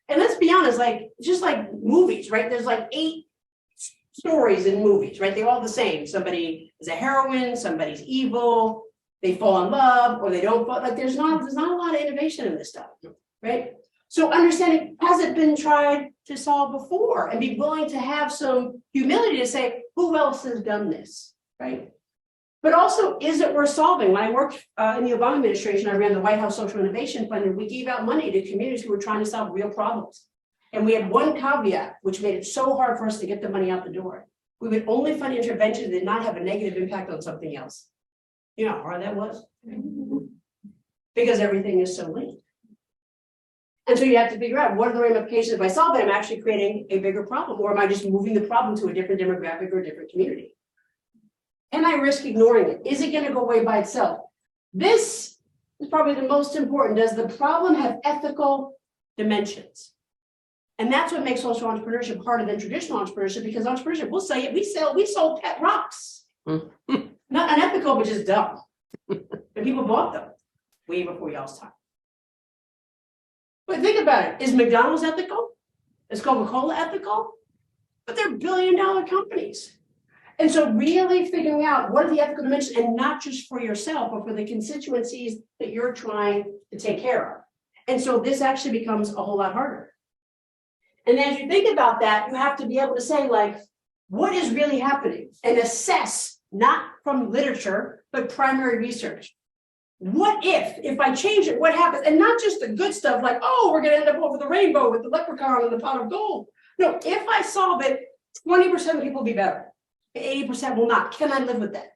And let's be honest, like, just like movies, right? There's like 8 stories in movies, right? They're all the same. Somebody is a heroine, somebody's evil, they fall in love, or they don't fall. Like, there's not a lot of innovation in this stuff, right? So understanding, has it been tried to solve before? And be willing to have some humility to say, who else has done this, right? But also, is it worth solving? When I worked in the Obama administration, I ran the White House Social Innovation Fund, and we gave out money to communities who were trying to solve real problems. And we had one caveat, which made it so hard for us to get the money out the door. We would only fund interventions that did not have a negative impact on something else. You know how hard that was? Because everything is so linked. And so you have to figure out, what are the ramifications if I solve it? I'm actually creating a bigger problem, or am I just moving the problem to a different demographic or a different community? Can I risk ignoring it? Is it going to go away by itself? This is probably the most important. Does the problem have ethical dimensions? And that's what makes social entrepreneurship harder than traditional entrepreneurship, because entrepreneurship, we'll say it, we sold pet rocks. Not unethical, but just dumb. And people bought them way before y'all's time. But think about it. Is McDonald's ethical? Is Coca-Cola ethical? But they're billion-dollar companies. And so really figuring out what are the ethical dimensions, and not just for yourself, but for the constituencies that you're trying to take care of. And so this actually becomes a whole lot harder. And then as you think about that, you have to be able to say, like, what is really happening? And assess, not from literature, but primary research. What if I change it, what happens? And not just the good stuff like, oh, we're going to end up over the rainbow with the leprechaun and the pot of gold. No, if I solve it, 20% of people will be better. 80% will not. Can I live with that?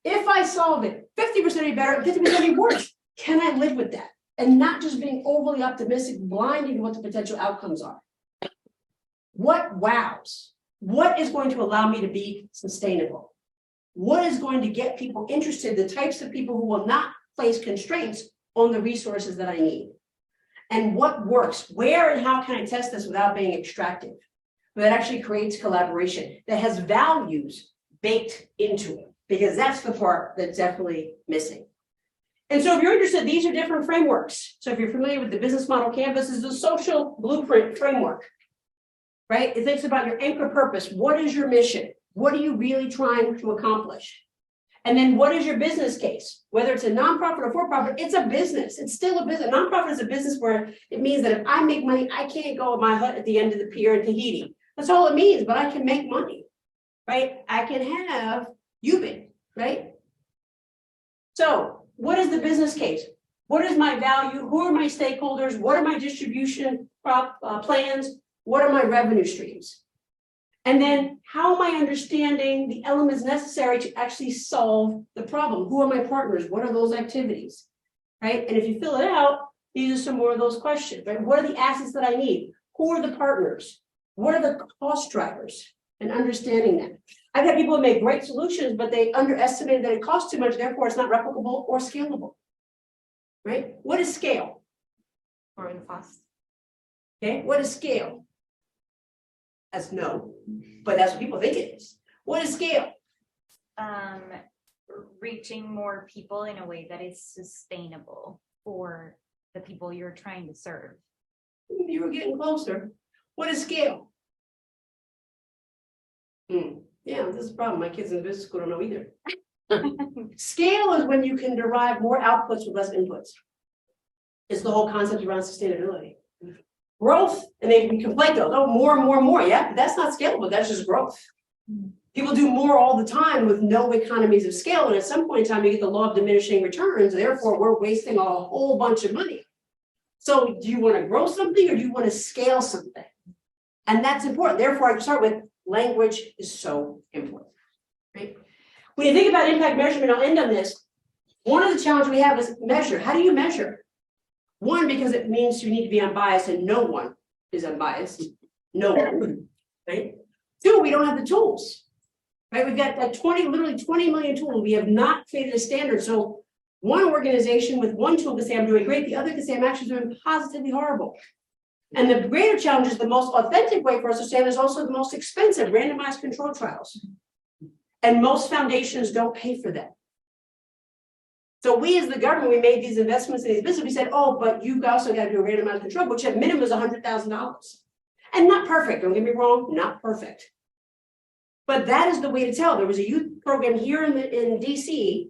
If I solve it, 50% will be better, 50% will be worse. Can I live with that? And not just being overly optimistic, blinding to what the potential outcomes are. What wows? What is going to allow me to be sustainable? What is going to get people interested, the types of people who will not place constraints on the resources that I need? And what works? Where and how can I test this without being extractive? That actually creates collaboration, that has values baked into it, because that's the part that's definitely missing. And so if you're interested, these are different frameworks. So if you're familiar with the business model canvas, is the social blueprint framework. Right? It thinks about your anchor purpose. What is your mission? What are you really trying to accomplish? And then what is your business case? Whether it's a nonprofit or for-profit, it's a business. It's still a business. Nonprofit is a business where it means that if I make money, I can't go at my hut at the end of the pier in Tahiti. That's all it means, but I can make money, right? I can have Ubin, right? So what is the business case? What is my value? Who are my stakeholders? What are my distribution plans? What are my revenue streams? And then how am I understanding the elements necessary to actually solve the problem? Who are my partners? What are those activities? Right? And if you fill it out, these are some more of those questions, right? What are the assets that I need? Who are the partners? What are the cost drivers? And understanding that. I've had people who make great solutions, but they underestimated that it costs too much, therefore it's not replicable or scalable. Right? What is scale? Or in fast. Okay, what is scale? That's no, but that's what people think it is. What is scale? Reaching more people in a way that is sustainable for the people you're trying to serve. You were getting closer. What is scale? Yeah, this is a problem. My kids in business school don't know either. Scale is when you can derive more outputs with less inputs. It's the whole concept around sustainability. Growth, and they complain those, oh, more. Yeah, but that's not scalable. That's just growth. People do more all the time with no economies of scale. And at some point in time, you get the law of diminishing returns. Therefore, we're wasting a whole bunch of money. So do you want to grow something or do you want to scale something? And that's important. Therefore, I can start with language is so important. Right? When you think about impact measurement, I'll end on this. One of the challenges we have is measure. How do you measure? One, because it means you need to be unbiased, and no one is unbiased. No one, right? Two, we don't have the tools, right? We've got like literally 20 million tools. We have not created a standard. So one organization with one tool can say I'm doing great, the other can say I'm actually doing positively horrible. And the greater challenge is the most authentic way for us to say it is also the most expensive, randomized control trials. And most foundations don't pay for that. So we as the government, we made these investments in these businesses. We said, oh, but you also got to do a randomized control, which at minimum is $100,000. And not perfect, don't get me wrong, not perfect. But that is the way to tell. There was a youth program here in DC.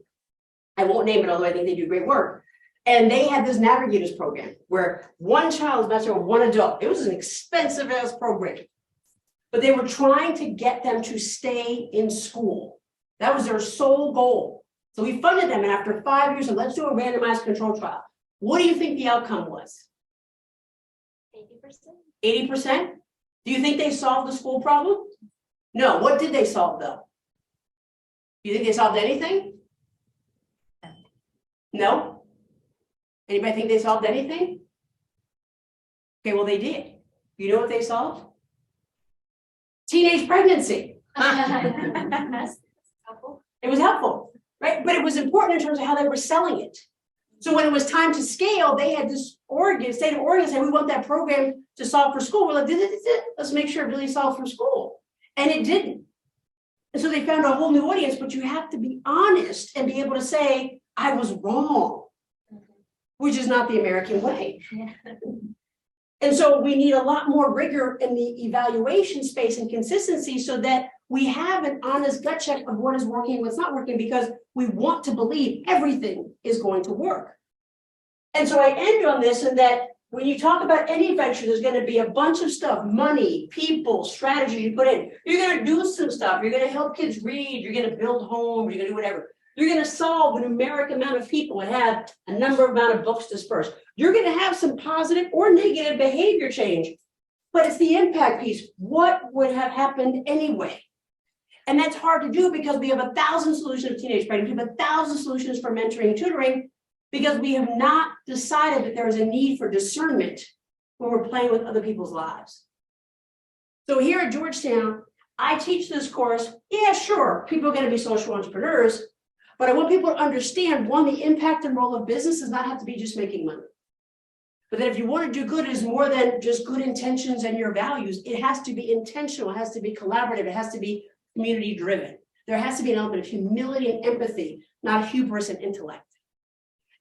I won't name it, although I think they do great work. And they had this navigators program where one child is matched with one adult. It was an expensive ass program. But they were trying to get them to stay in school. That was their sole goal. So we funded them, and after 5 years, let's do a randomized control trial. What do you think the outcome was? 80%. 80%? Do you think they solved the school problem? No. What did they solve, though? Do you think they solved anything? No? Anybody think they solved anything? Okay, well, they did. You know what they solved? Teenage pregnancy. It was helpful, right? But it was important in terms of how they were selling it. So when it was time to scale, they had this state of Oregon say, we want that program to solve for school. We're like, let's make sure it really solves for school. And it didn't. And so they found a whole new audience, but you have to be honest and be able to say, I was wrong, which is not the American way. And so we need a lot more rigor in the evaluation space and consistency so that we have an honest gut check of what is working and what's not working, because we want to believe everything is going to work. And so I end on this in that when you talk about any venture, there's going to be a bunch of stuff, money, people, strategy you put in. You're going to do some stuff. You're going to help kids read. You're going to build homes. You're going to do whatever. You're going to solve a numeric amount of people and have a amount of books dispersed. You're going to have some positive or negative behavior change, but it's the impact piece. What would have happened anyway? And that's hard to do because we have 1,000 solutions for teenage pregnancy, we have 1,000 solutions for mentoring and tutoring, because we have not decided that there is a need for discernment when we're playing with other people's lives. So here at Georgetown, I teach this course. Yeah, sure, people are going to be social entrepreneurs, but I want people to understand, one, the impact and role of business does not have to be just making money. But that if you want to do good, it is more than just good intentions and your values. It has to be intentional. It has to be collaborative. It has to be community driven. There has to be an element of humility and empathy, not hubris and intellect.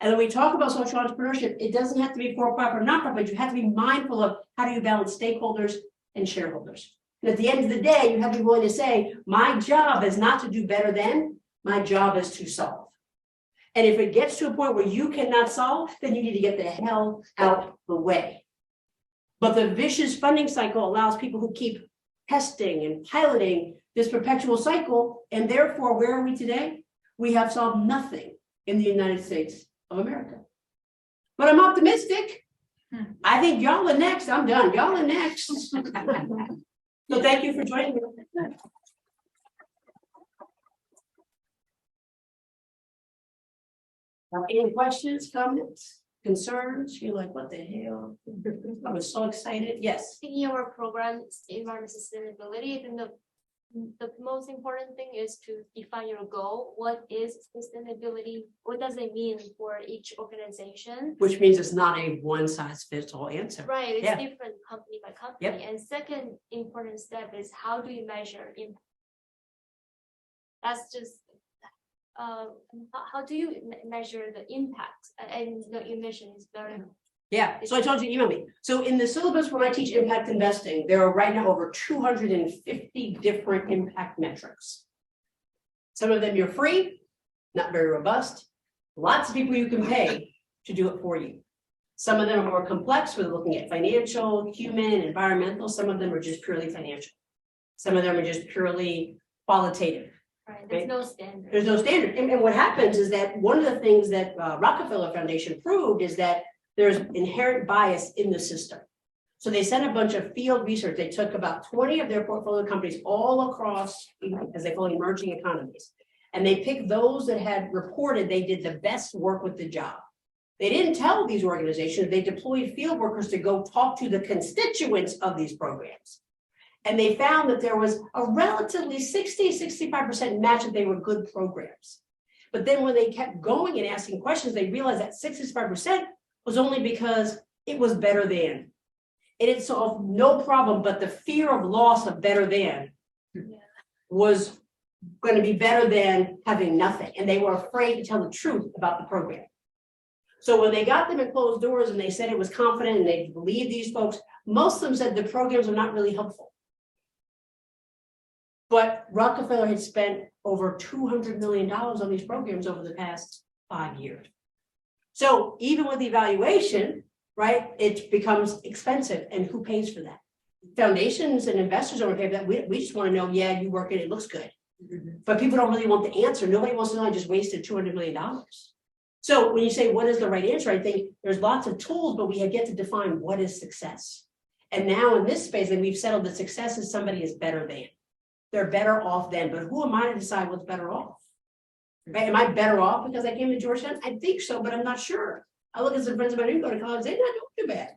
And when we talk about social entrepreneurship, it doesn't have to be for-profit or not-profit, you have to be mindful of how do you balance stakeholders and shareholders. And at the end of the day, you have to be willing to say, my job is not to do better than, my job is to solve. And if it gets to a point where you cannot solve, then you need to get the hell out the way. But the vicious funding cycle allows people who keep testing and piloting this perpetual cycle, and therefore, where are we today? We have solved nothing in the United States of America. But I'm optimistic. I think y'all are next. I'm done. Y'all are next. So thank you for joining me. Any questions, comments, concerns? You're like, what the hell? I was so excited. Yes. In your program, environment sustainability, then the most important thing is to define your goal. What is sustainability? What does it mean for each organization? Which means it's not a one-size-fits-all answer. Right, it's Yeah. different company by company. And second important step is how do you measure impact? That's just how do you measure the impact and the emission is very Yeah, so I told you, email me. So in the syllabus when I teach impact investing, there are right now over 250 different impact metrics. Some of them you're free, not very robust. Lots of people you can pay to do it for you. Some of them are more complex. We're looking at financial, human, environmental. Some of them are just purely financial. Some of them are just purely qualitative. right. There's no standard. There's no standard. And what happens is that one of the things that Rockefeller Foundation proved is that there's inherent bias in the system. So they sent a bunch of field research. They took about 20 of their portfolio companies all across, as they call it, emerging economies. And they picked those that had reported they did the best work with the job. They didn't tell these organizations, they deployed field workers to go talk to the constituents of these programs. And they found that there was a relatively 65% match that they were good programs. But then when they kept going and asking questions, they realized that 65% was only because it was better than. It had solved no problem, but the fear of loss of better than was going to be better than having nothing. And they were afraid to tell the truth about the program. So when they got them in closed doors and they said it was confident and they believed these folks, most of them said the programs are not really helpful. But Rockefeller had spent over $200 million on these programs over the past 5 years. So even with evaluation, right, it becomes expensive. And who pays for that? Foundations and investors don't pay for that. We just want to know, yeah, you work it looks good. But people don't really want the answer. Nobody wants to know I just wasted $200 million. So when you say what is the right answer, I think there's lots of tools, but we have yet to define what is success. And now in this space, that we've settled that success is somebody is better than. They're better off than, but who am I to decide what's better off? Right? Am I better off because I came to Georgetown? I think so, but I'm not sure. I look at some friends of mine who go to college, they're not doing too bad.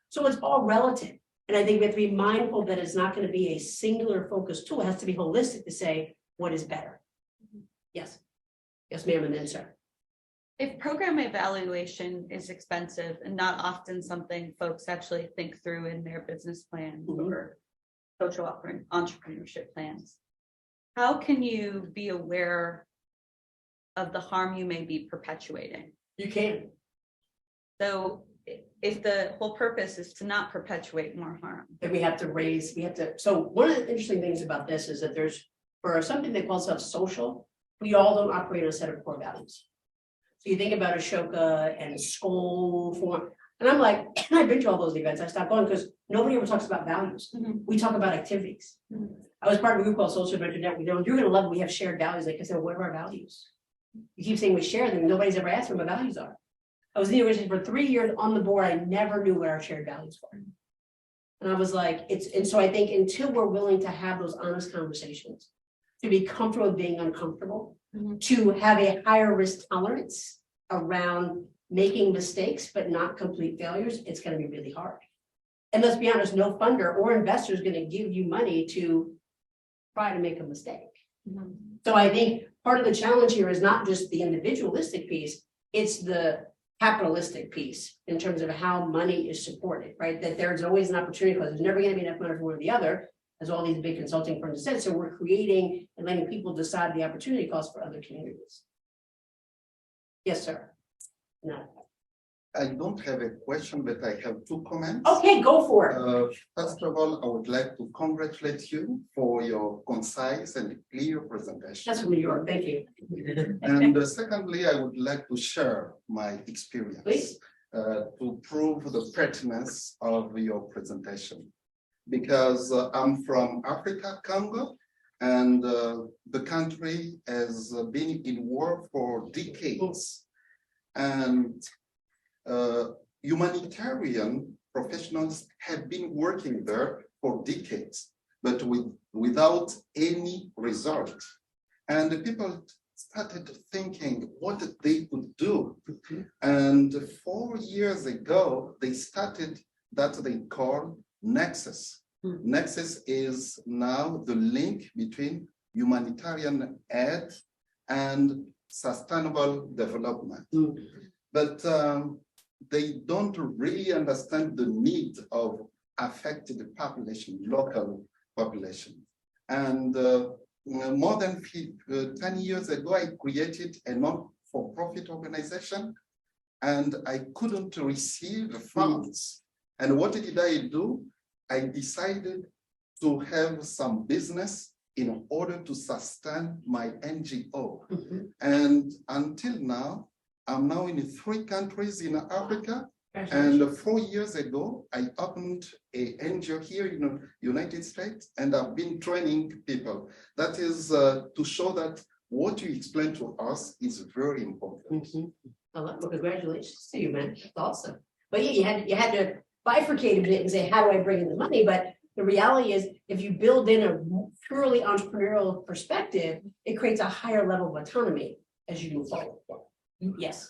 So it's all relative. And I think we have to be mindful that it's not going to be a singular focus tool. It has to be holistic to say what is better. Yes. Yes, ma'am, and then sir. If program evaluation is expensive and not often something folks actually think through in their business plan or social entrepreneurship plans, how can you be aware of the harm you may be perpetuating? You can. So if the whole purpose is to not perpetuate more harm, Then we have to, so one of the interesting things about this is that there's, for something that calls itself social, we all don't operate on a set of core values. So you think about Ashoka and school form, and I'm like, I've been to all those events. I stopped going because nobody ever talks about values. We talk about activities. I was part of a group called Social Venture Network. You're going to love it. We have shared values. Like I said, what are our values? You keep saying we share them. Nobody's ever asked what my values are. I was in the organization for 3 years on the board. I never knew what our shared values were. And I was like, and so I think until we're willing to have those honest conversations, to be comfortable with being uncomfortable, to have a higher risk tolerance around making mistakes, but not complete failures, it's going to be really hard. And let's be honest, no funder or investor is going to give you money to try to make a mistake. So I think part of the challenge here is not just the individualistic piece, it's the capitalistic piece in terms of how money is supported, right? That there's always an opportunity because there's never going to be enough money for one or the other, as all these big consulting firms said. So we're creating and letting people decide the opportunity costs for other communities. Yes, sir. No. I don't have a question, but I have two comments. Okay, go for it. First of all, I would like to congratulate you for your concise and clear presentation. That's from New York, thank you. And secondly, I would like to share my experience Please. to prove the pertinence of your presentation. Because I'm from Africa, Congo, and the country has been in war for decades. And humanitarian professionals have been working there for decades, but without any result. And the people started thinking what they could do. And 4 years ago, they started that they call Nexus. Nexus is now the link between humanitarian aid and sustainable development. But they don't really understand the need of affected population, local population. And more than 10 years ago, I created a non-for-profit organization, and I couldn't receive funds. And what did I do? I decided to have some business in order to sustain my NGO. And until now, I'm now in 3 countries in Africa. And 4 years ago, I opened a NGO here in the United States, and I've been training people. That is to show that what you explain to us is very important. Well, congratulations to you, man. That's awesome. But yeah, you had to bifurcate it and say, how do I bring in the money? But the reality is, if you build in a purely entrepreneurial perspective, it creates a higher level of autonomy as you move forward. Yes.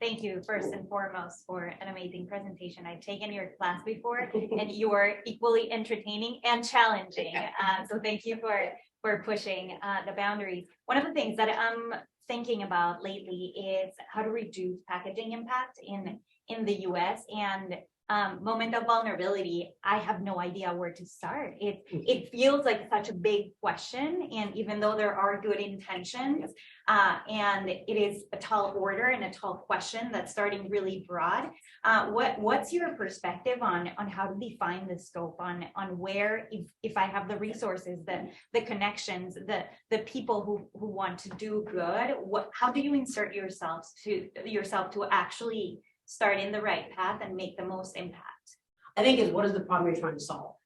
Thank you first and foremost for an amazing presentation. I've taken your class before and you are equally entertaining and challenging. So thank you for pushing the boundaries. One of the things that I'm thinking about lately is how to reduce packaging impact in the US, and moment of vulnerability, I have no idea where to start. It feels like such a big question, and even though there are good intentions, and it is a tall order and a tall question that's starting really broad, what's your perspective on how to define the scope, on where, if I have the resources, the connections, the people who want to do good, how do you insert yourself to actually start in the right path and make the most impact? I think is, what is the problem you're trying to solve,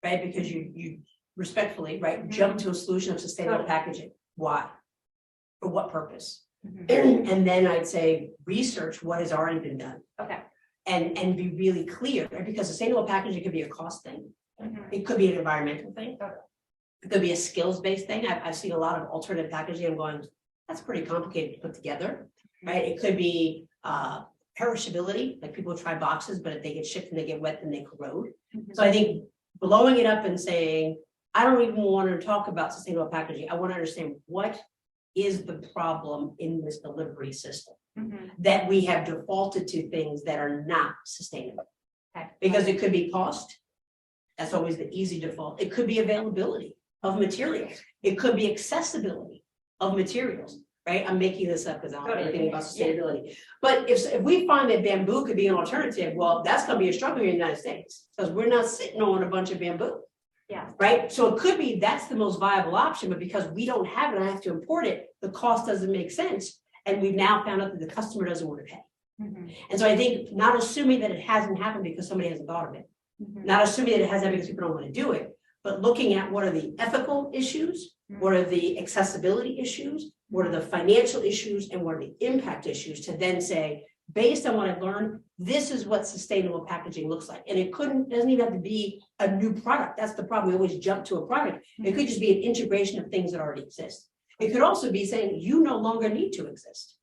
right? Because you respectfully, right, jump to a solution of sustainable packaging. Why? For what purpose? And then I'd say research what has already been done. Okay. And be really clear, right? Because sustainable packaging could be a cost thing. It could be an environmental thing. It could be a skills-based thing. I've seen a lot of alternative packaging. I'm going, that's pretty complicated to put together, right? It could be perishability, like people try boxes, but if they get shipped and they get wet, then they corrode. So I think blowing it up and saying, I don't even want to talk about sustainable packaging. I want to understand what is the problem in this delivery system that we have defaulted to things that are not sustainable. Because it could be cost. That's always the easy default. It could be availability of materials. It could be accessibility of materials. Right, I'm making this up because I don't know anything about sustainability. But if we find that bamboo could be an alternative, well, that's going to be a struggle in the United States because we're not sitting on a bunch of bamboo. Yeah. Right. So it could be that's the most viable option, but because we don't have it, I have to import it. The cost doesn't make sense, and we've now found out that the customer doesn't want to pay. And so I think not assuming that it hasn't happened because somebody hasn't thought of it, not assuming that it hasn't because people don't want to do it, but looking at what are the ethical issues, what are the accessibility issues, what are the financial issues, and what are the impact issues, to then say, based on what I've learned, this is what sustainable packaging looks like. And it doesn't even have to be a new product. That's the problem. We always jump to a product. It could just be an integration of things that already exist. It could also be saying you no longer need to exist.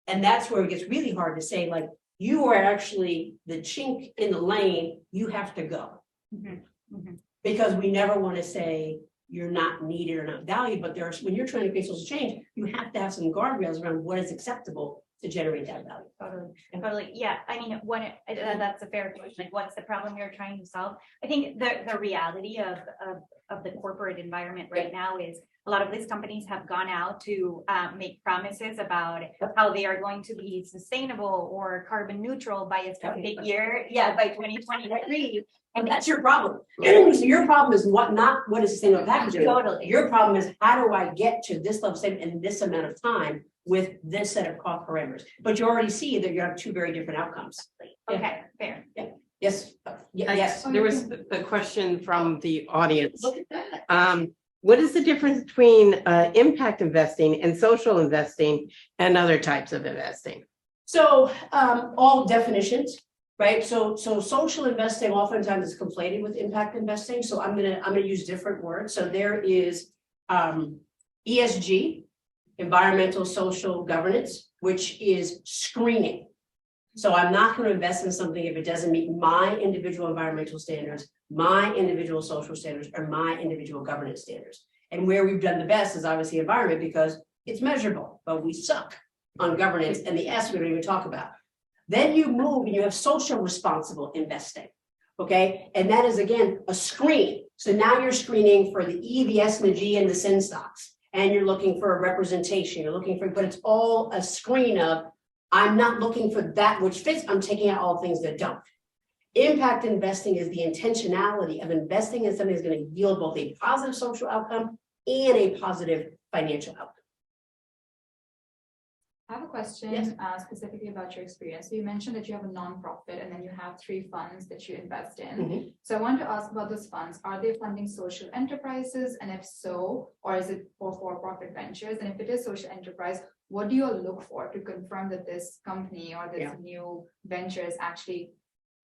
And that's where it gets really hard to say, like, you are actually the chink in the lane, you have to go. Because we never want to say you're not needed or not valued, but when you're trying to create social change, you have to have some guardrails around what is acceptable to generate that value. Totally. Yeah. I mean, that's a fair question. Like, what's the problem you're trying to solve? I think the reality of of the corporate environment right now is a lot of these companies have gone out to make promises about how they are going to be sustainable or carbon neutral by a specific year. Yeah, by 2023. And that's your problem. So your problem is not what is sustainable packaging. Totally. Your problem is how do I get to this level in this amount of time with this set of cost parameters? But you already see that you have two very different outcomes. Okay, fair. Yes, yes. There was the question from the audience. Look at that. What is the difference between impact investing and social investing and other types of investing? So all definitions, right? So social investing oftentimes is conflated with impact investing. So I'm gonna use different words. So there is ESG, environmental social governance, which is screening. So I'm not going to invest in something if it doesn't meet my individual environmental standards, my individual social standards, or my individual governance standards. And where we've done the best is obviously environment because it's measurable, but we suck on governance and the S we don't even talk about. Then you move and you have social responsible investing. Okay. And that is again a screen. So now you're screening for the E, the S, and the G, and the SIN stocks. And you're looking for a representation. You're looking for, but it's all a screen of I'm not looking for that which fits. I'm taking out all things that don't. Impact investing is the intentionality of investing in something that's going to yield both a positive social outcome and a positive financial outcome. I have a question specifically about your experience. So you mentioned that you have a nonprofit and then you have 3 funds that you invest in. So I wanted to ask about those funds. Are they funding social enterprises? And if so, or is it for-profit ventures? And if it is social enterprise, what do you all look for to confirm that this company or this new venture is actually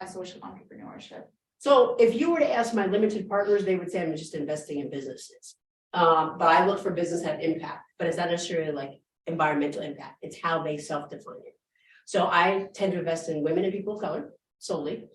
a social entrepreneurship? So if you were to ask my limited partners, they would say I'm just investing in businesses. But I look for business that have impact, but it's not necessarily like environmental impact. It's how they self-define it. So I tend to invest in women and people of color solely.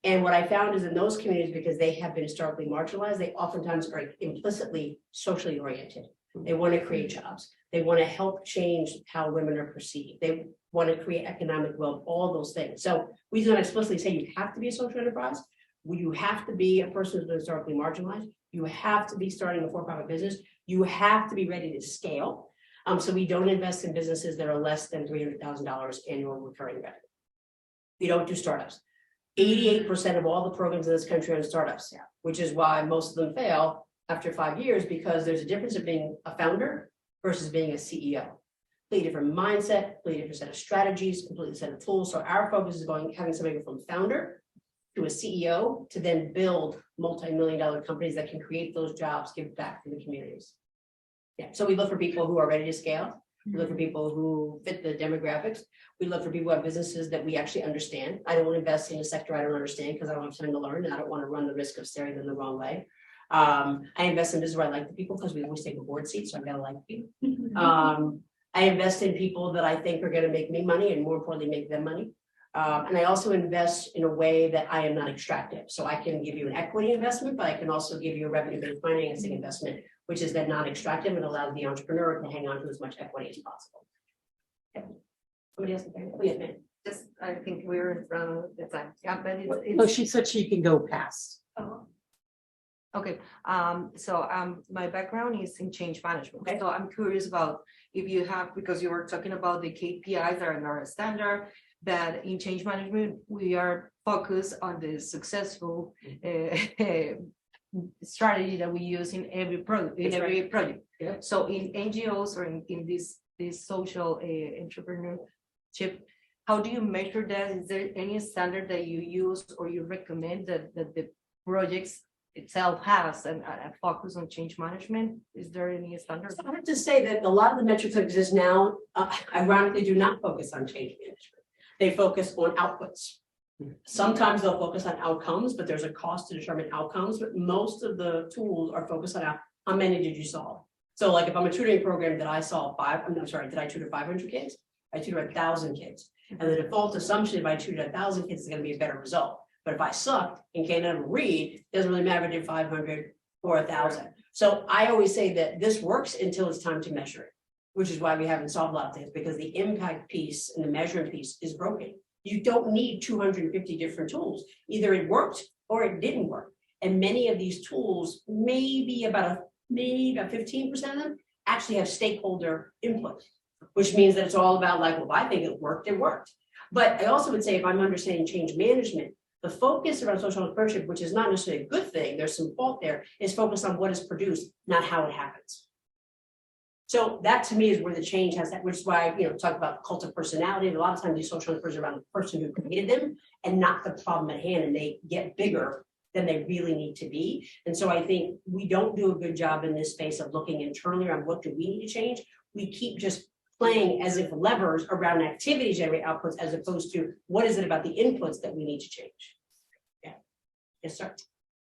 And what I found is in those communities, because they have been historically marginalized, they oftentimes are implicitly socially oriented. They want to create jobs. They want to help change how women are perceived. They want to create economic wealth, all those things. So we don't explicitly say you have to be a social enterprise. You have to be a person who's been historically marginalized. You have to be starting a for-profit business. You have to be ready to scale. So we don't invest in businesses that are less than $300,000 annual recurring revenue. We don't do startups. 88% of all the programs in this country are in startups, which is why most of them fail after 5 years, because there's a difference of being a founder versus being a CEO. Completely different mindset, completely different set of strategies, completely set of tools. So our focus is having somebody go from founder to a CEO to then build multi-million-dollar companies that can create those jobs, give back to the communities. So we look for people who are ready to scale. We look for people who fit the demographics. We look for people who have businesses that we actually understand. I don't want to invest in a sector I don't understand because I don't have time to learn, and I don't want to run the risk of steering them the wrong way. I invest in business where I like the people because we always take a board seat, so I gotta like people. I invest in people that I think are going to make me money and more importantly make them money. And I also invest in a way that I am not extractive. So I can give you an equity investment, but I can also give you a revenue-based financing investment, which is then non-extractive and allows the entrepreneur to hang on to as much equity as possible. Somebody else? Yes, ma'am. Just, I think we're in front of the time. Yeah, but No, she said she can go past. Okay, my background is in change management. Okay. So I'm curious about if you have, because you were talking about the KPIs that are not standard, that in change management, we are focused on the successful strategy that we use in every project, Yeah. So in NGOs or in this social entrepreneurship, how do you measure that? Is there any standard that you use or you recommend that the projects itself has and focus on change management? Is there any standard? So I have to say that a lot of the metrics that exist now, ironically, do not focus on change management. They focus on outputs. Sometimes they'll focus on outcomes, but there's a cost to determine outcomes. But most of the tools are focused on how many did you solve? So like if I'm a tutoring program that I solve did I tutor 500 kids? I tutor 1,000 kids. And the default assumption if I tutor 1,000 kids is going to be a better result. But if I sucked and can't ever read, it doesn't really matter if I did 500 or 1,000. So I always say that this works until it's time to measure it, which is why we haven't solved a lot of things, because the impact piece and the measurement piece is broken. You don't need 250 different tools. Either it worked or it didn't work. And many of these tools, maybe about 15% of them actually have stakeholder input, which means that it's all about like, well, I think it worked, it worked. But I also would say if I'm understanding change management, the focus around social entrepreneurship, which is not necessarily a good thing, there's some fault there, is focused on what is produced, not how it happens. So that to me is where the change has that, which is why, talk about cult of personality. A lot of times these social entrepreneurs are around the person who created them and not the problem at hand, and they get bigger than they really need to be. And so I think we don't do a good job in this space of looking internally around what do we need to change. We keep just playing as if levers around activity generate outputs as opposed to what is it about the inputs that we need to change. Yeah. Yes, sir.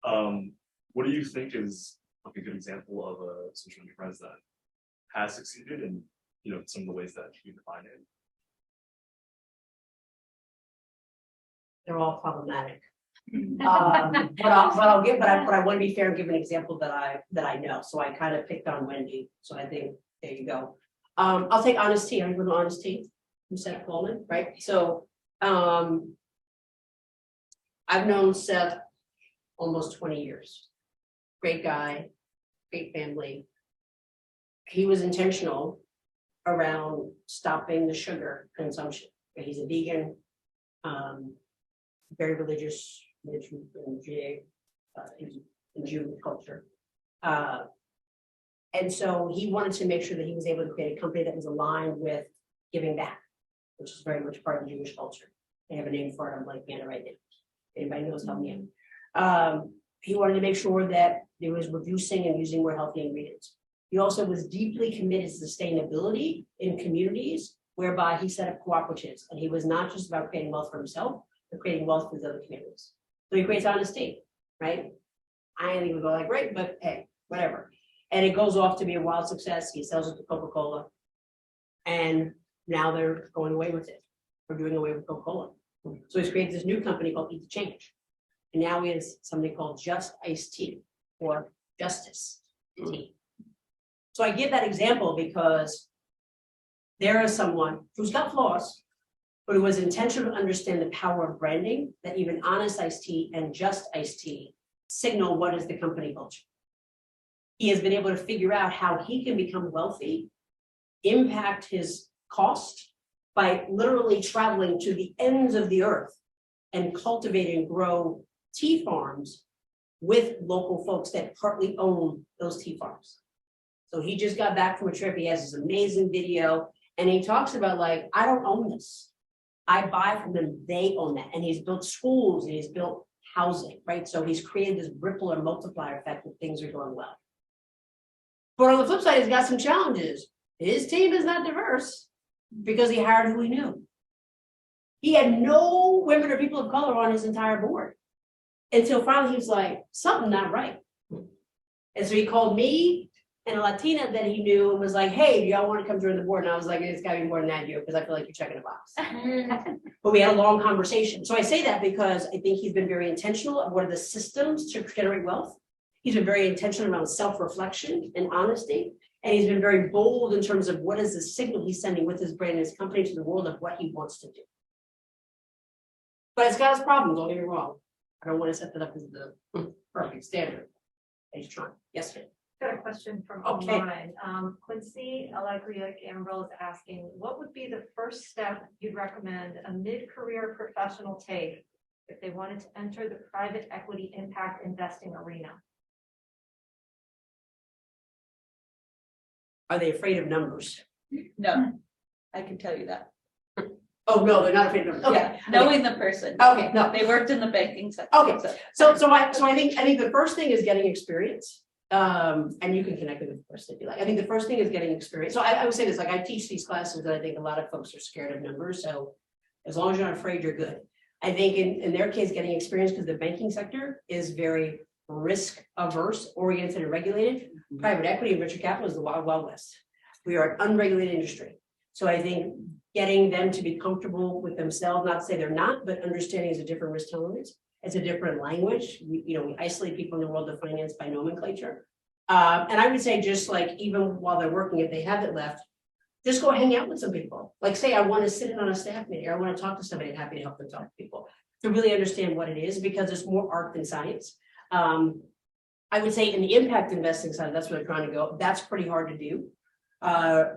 What do you think is like a good example of a social enterprise that has succeeded in some of the ways that you define it? They're all problematic. But I want to be fair and give an example that I know. So I kind of picked on Wendy. So I think there you go. I'll take honesty. I'm going to honesty from Seth Coleman, right? So I've known Seth almost 20 years. Great guy, great family. He was intentional around stopping the sugar consumption. He's a vegan, very religious in Jewish culture. And so he wanted to make sure that he was able to create a company that was aligned with giving back, which is very much part of the Jewish culture. They have a name for it. I'm blanking on it right now. Anybody knows, help me out. He wanted to make sure that there was reducing and using more healthy ingredients. He also was deeply committed to sustainability in communities, whereby he set up cooperatives. And he was not just about creating wealth for himself, but creating wealth for the other communities. So he creates honesty, right? I ain't even go like, great, but hey, whatever. And it goes off to be a wild success. He sells it to Coca-Cola. And now they're going away with it. We're doing away with Coca-Cola. So he's created this new company called Eat to Change. And now he has something called Just Iced Tea or Justice Tea. So I give that example because there is someone who's got flaws, but who was intentional to understand the power of branding, that even honest iced tea and just iced tea signal what is the company culture. He has been able to figure out how he can become wealthy, impact his cost by literally traveling to the ends of the earth and cultivate and grow tea farms with local folks that partly own those tea farms. So he just got back from a trip. He has this amazing video and he talks about like, I don't own this. I buy from them, they own that. And he's built schools and he's built housing, right? So he's created this ripple or multiplier effect that things are going well. But on the flip side, he's got some challenges. His team is not diverse because he hired who he knew. He had no women or people of color on his entire board until finally he was like, something not right. And so he called me and a Latina that he knew and was like, hey, do y'all want to come join the board? And I was like, it's got to be more than that, you, because I feel like you're checking a box. But we had a long conversation. So I say that because I think he's been very intentional of what are the systems to generate wealth. He's been very intentional around self-reflection and honesty. And he's been very bold in terms of what is the signal he's sending with his brand and his company to the world of what he wants to do. But it's got its problems, don't get me wrong. I don't want to set that up as the perfect standard. He's trying. Yes, ma'am. Got a question from Okay. online. Quincy Alegria Gambrel is asking, what would be the first step you'd recommend a mid-career professional take if they wanted to enter the private equity impact investing arena? Are they afraid of numbers? No, I can tell you that. Oh, no, they're not afraid of numbers. Okay. Yeah, knowing the person. Okay, no. They worked in the banking sector. Okay. So I think the first thing is getting experience. And you can connect with the person if you like. I think the first thing is getting experience. So I would say this, like I teach these classes and I think a lot of folks are scared of numbers. So as long as you're not afraid, you're good. I think in their case, getting experience because the banking sector is very risk averse, oriented and regulated. Private equity and venture capital is the wild, wild west. We are an unregulated industry. So I think getting them to be comfortable with themselves, not to say they're not, but understanding is a different risk tolerance. It's a different language. We isolate people in the world of finance by nomenclature. And I would say just like, even while they're working, if they have it left, just go hang out with some people. Like say, I want to sit in on a staff meeting, or I want to talk to somebody, I'm happy to help them talk to people to really understand what it is, because it's more art than science. I would say in the impact investing side, that's what I'm trying to go. That's pretty hard to do.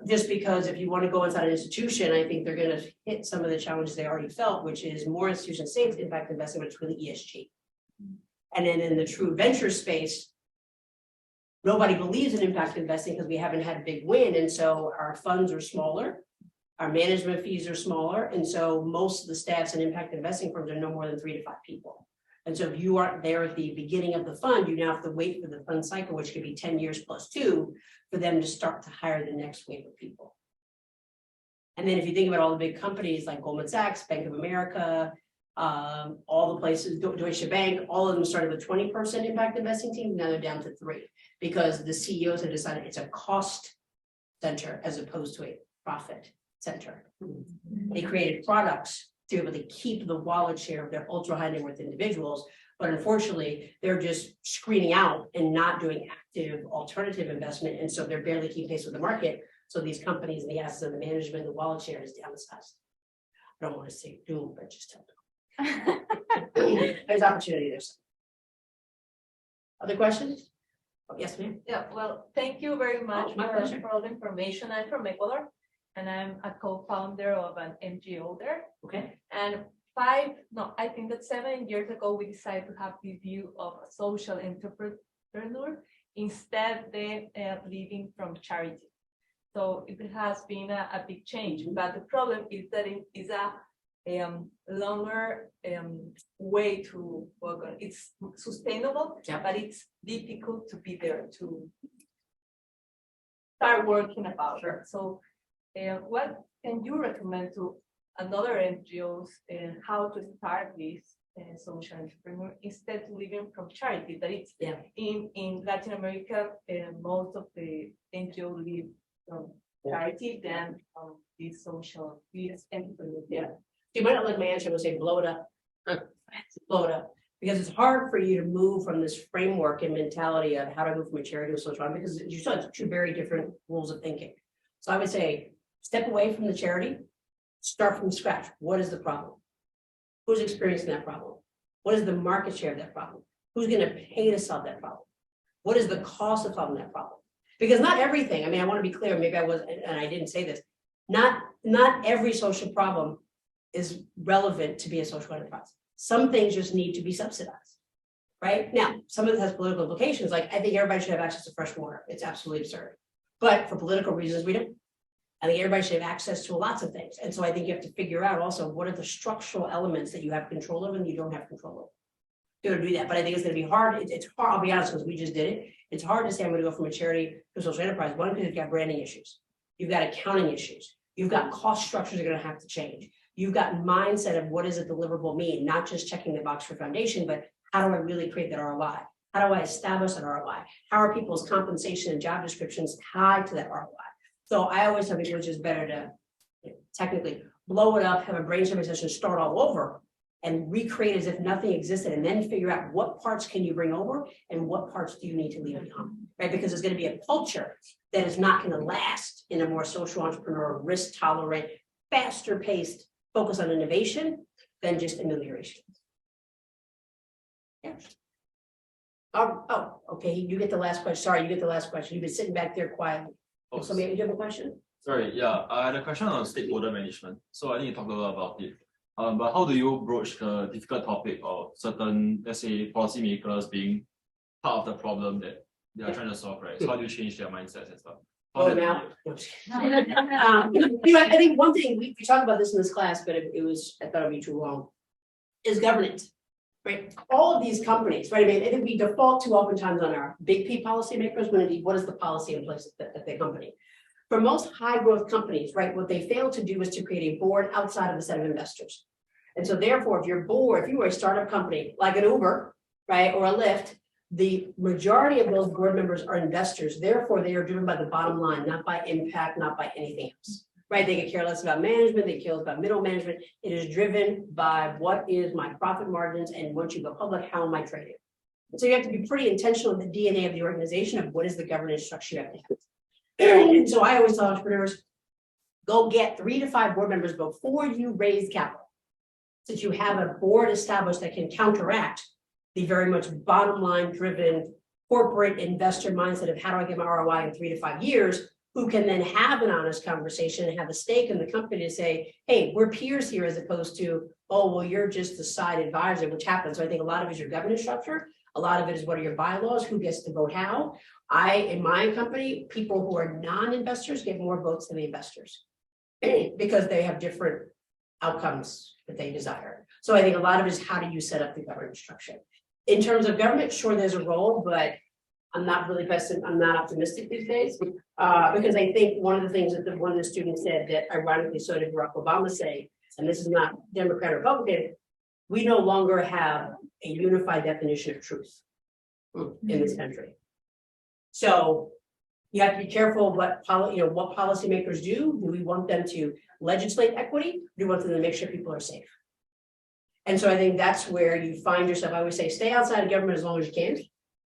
Just because if you want to go inside an institution, I think they're going to hit some of the challenges they already felt, which is more institutions say it's impact investing, but it's really ESG. And then in the true venture space, nobody believes in impact investing because we haven't had a big win. And so our funds are smaller, our management fees are smaller. And so most of the staffs in impact investing firms are no more than 3 to 5 people. And so if you aren't there at the beginning of the fund, you now have to wait for the fund cycle, which could be 10 years plus 2, for them to start to hire the next wave of people. And then if you think about all the big companies like Goldman Sachs, Bank of America, all the places, Deutsche Bank, all of them started with 20-person impact investing teams. Now they're down to 3 because the CEOs have decided it's a cost center as opposed to a profit center. They created products to be able to keep the wallet share of their ultra high net worth individuals. But unfortunately, they're just screening out and not doing active alternative investment. And so they're barely keeping pace with the market. So these companies and the assets under management, the wallet share is downsized. I don't want to say doom, but just tell them. There's opportunity there. Other questions? Oh, yes, ma'am. Yeah, well, thank you very much my pleasure. for all the information. I'm from Ecuador, and I'm a co-founder of an NGO there. Okay. And I think that 7 years ago, we decided to have this view of a social entrepreneur instead of living from charity. So it has been a big change, but the problem is that it is a longer way to work on. It's sustainable, but it's difficult to be there to start working about it. So what can you recommend to another NGOs and how to start this social entrepreneur instead of living from charity? That it's in Latin America, most of the NGO live from charity than this social entrepreneur. Yeah. You might not like my answer, I would say blow it up. Blow it up. Because it's hard for you to move from this framework and mentality of how to move from a charity to a social entrepreneur, because you saw it's 2 very different rules of thinking. So I would say step away from the charity, start from scratch. What is the problem? Who's experiencing that problem? What is the market share of that problem? Who's going to pay to solve that problem? What is the cost of solving that problem? Because not everything, I mean, I want to be clear, maybe I was, and I didn't say this, not every social problem is relevant to be a social enterprise. Some things just need to be subsidized, right? Now, some of it has political implications, like I think everybody should have access to fresh water. It's absolutely absurd. But for political reasons, we don't. I think everybody should have access to lots of things. And so I think you have to figure out also what are the structural elements that you have control over and you don't have control over. You're gonna do that, but I think it's gonna be hard. It's hard, I'll be honest, because we just did it. It's hard to say I'm gonna go from a charity to a social enterprise. One, because you've got branding issues. You've got accounting issues. You've got cost structures that are gonna have to change. You've got mindset of what does a deliverable mean, not just checking the box for foundation, but how do I really create that ROI? How do I establish that ROI? How are people's compensation and job descriptions tied to that ROI? So I always tell people it's just better to technically blow it up, have a brainstorming session, start all over and recreate as if nothing existed, and then figure out what parts can you bring over and what parts do you need to leave behind, right? Because there's going to be a culture that is not going to last in a more social entrepreneur, risk tolerant, faster paced focus on innovation than just amelioration. Yeah. Oh, okay. You get the last question. Sorry, you get the last question. You've been sitting back there quietly. Oh, so maybe you have a question? Sorry, yeah, I had a question on stakeholder management. So I think you talked a lot about it. But how do you broach the difficult topic of certain, let's say, policymakers being part of the problem that they are trying to solve, right? So how do you change their mindsets and stuff? Now, I think one thing we talked about this in this class, but it was, I thought it'd be too long, is governance, right? All of these companies, right? I mean, I think we default too oftentimes on our big P policymakers when indeed, what is the policy in place at the company? For most high growth companies, right, what they fail to do is to create a board outside of a set of investors. And so therefore, if your board, if you were a startup company like an Uber, right, or a Lyft, the majority of those board members are investors. Therefore, they are driven by the bottom line, not by impact, not by anything else, right? They could care less about management. They care less about middle management. It is driven by what is my profit margins. And once you go public, how am I trading? And so you have to be pretty intentional in the DNA of the organization of what is the governance structure you have to have. And so I always tell entrepreneurs, go get 3 to 5 board members before you raise capital. So that you have a board established that can counteract the very much bottom line driven corporate investor mindset of how do I get my ROI in 3 to 5 years, who can then have an honest conversation and have a stake in the company to say, hey, we're peers here, as opposed to, oh, well, you're just the side advisor, which happens. So I think a lot of it is your governance structure. A lot of it is what are your bylaws, who gets to vote how. In my company, people who are non-investors get more votes than the investors because they have different outcomes that they desire. So I think a lot of it is how do you set up the governance structure? In terms of government, sure, there's a role, but I'm not really I'm not optimistic these days, because I think one of the things that one of the students said that ironically so did Barack Obama say, and this is not Democrat or Republican, we no longer have a unified definition of truth in this country. So you have to be careful what policymakers do. Do we want them to legislate equity? Do we want them to make sure people are safe? And so I think that's where you find yourself. I always say, stay outside of government as long as you can,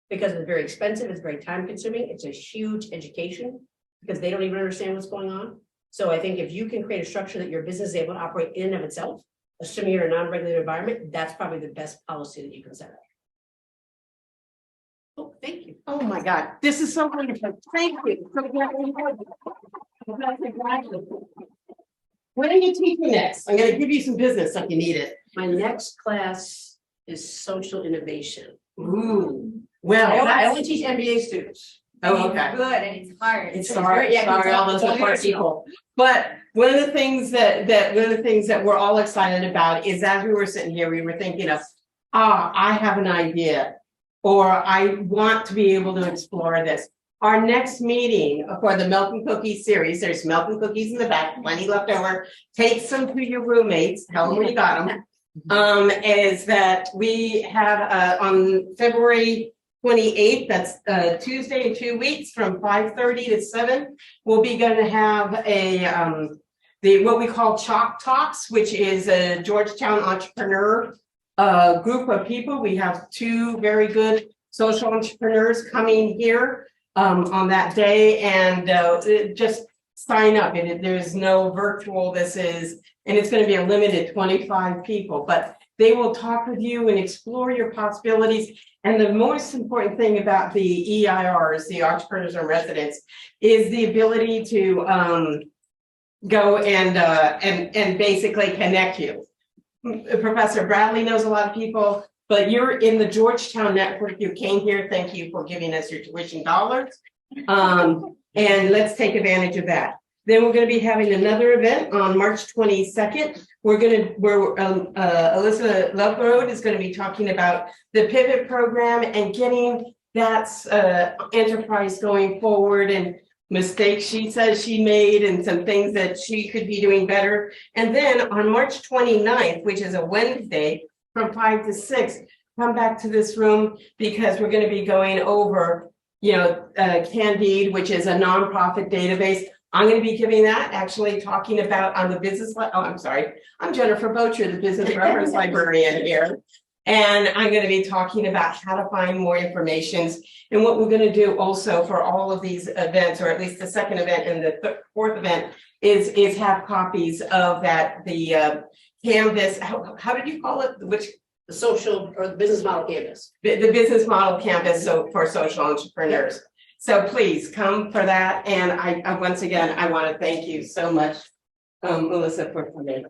because it's very expensive, it's very time consuming, it's a huge education because they don't even understand what's going on. So I think if you can create a structure that your business is able to operate in and of itself, assuming you're in a non-regulated environment, that's probably the best policy that you can set up. Oh, thank you. Oh my God, this is so wonderful. Thank you. When are you teaching next? I'm going to give you some business if you need it. My next class is social innovation. Ooh, well, I only teach MBA students. Oh, okay. Good, and it's hard. It's Sorry, hard. sorry, all those support people. But one of the things that we're all excited about is as we were sitting here, we were thinking of, I have an idea, or I want to be able to explore this. Our next meeting for the Milk and Cookies series, there's milk and cookies in the back, plenty left over. Take some to your roommates, tell them where you got them. Is that we have on February 28th, that's Tuesday in 2 weeks from 5:30 to 7, we'll be going to have a what we call Chalk Talks, which is a Georgetown entrepreneur group of people. We have 2 very good social entrepreneurs coming here on that day, and just sign up. There's no virtual, and it's going to be a limited 25 people, but they will talk with you and explore your possibilities. And the most important thing about the EIRs, the entrepreneurs in residence, is the ability to go and basically connect you. Professor Bradley knows a lot of people, but you're in the Georgetown network. You came here. Thank you for giving us your tuition dollars. And let's take advantage of that. Then we're going to be having another event on March 22nd. Alyssa Loveroad is going to be talking about the pivot program and getting that enterprise going forward and mistakes she says she made and some things that she could be doing better. And then on March 29th, which is a Wednesday from 5 to 6, come back to this room because we're going to be going over, Candide, which is a nonprofit database. I'm going to be giving that, actually talking about on the business. I'm Jennifer Bocher, the business reference librarian here. And I'm going to be talking about how to find more information. And what we're going to do also for all of these events, or at least the second event and the fourth event, is have copies of the canvas. How did you call it? The social or the business model canvas. The business model canvas for social entrepreneurs. So please come for that. And I once again, I want to thank you so much, Melissa, for coming.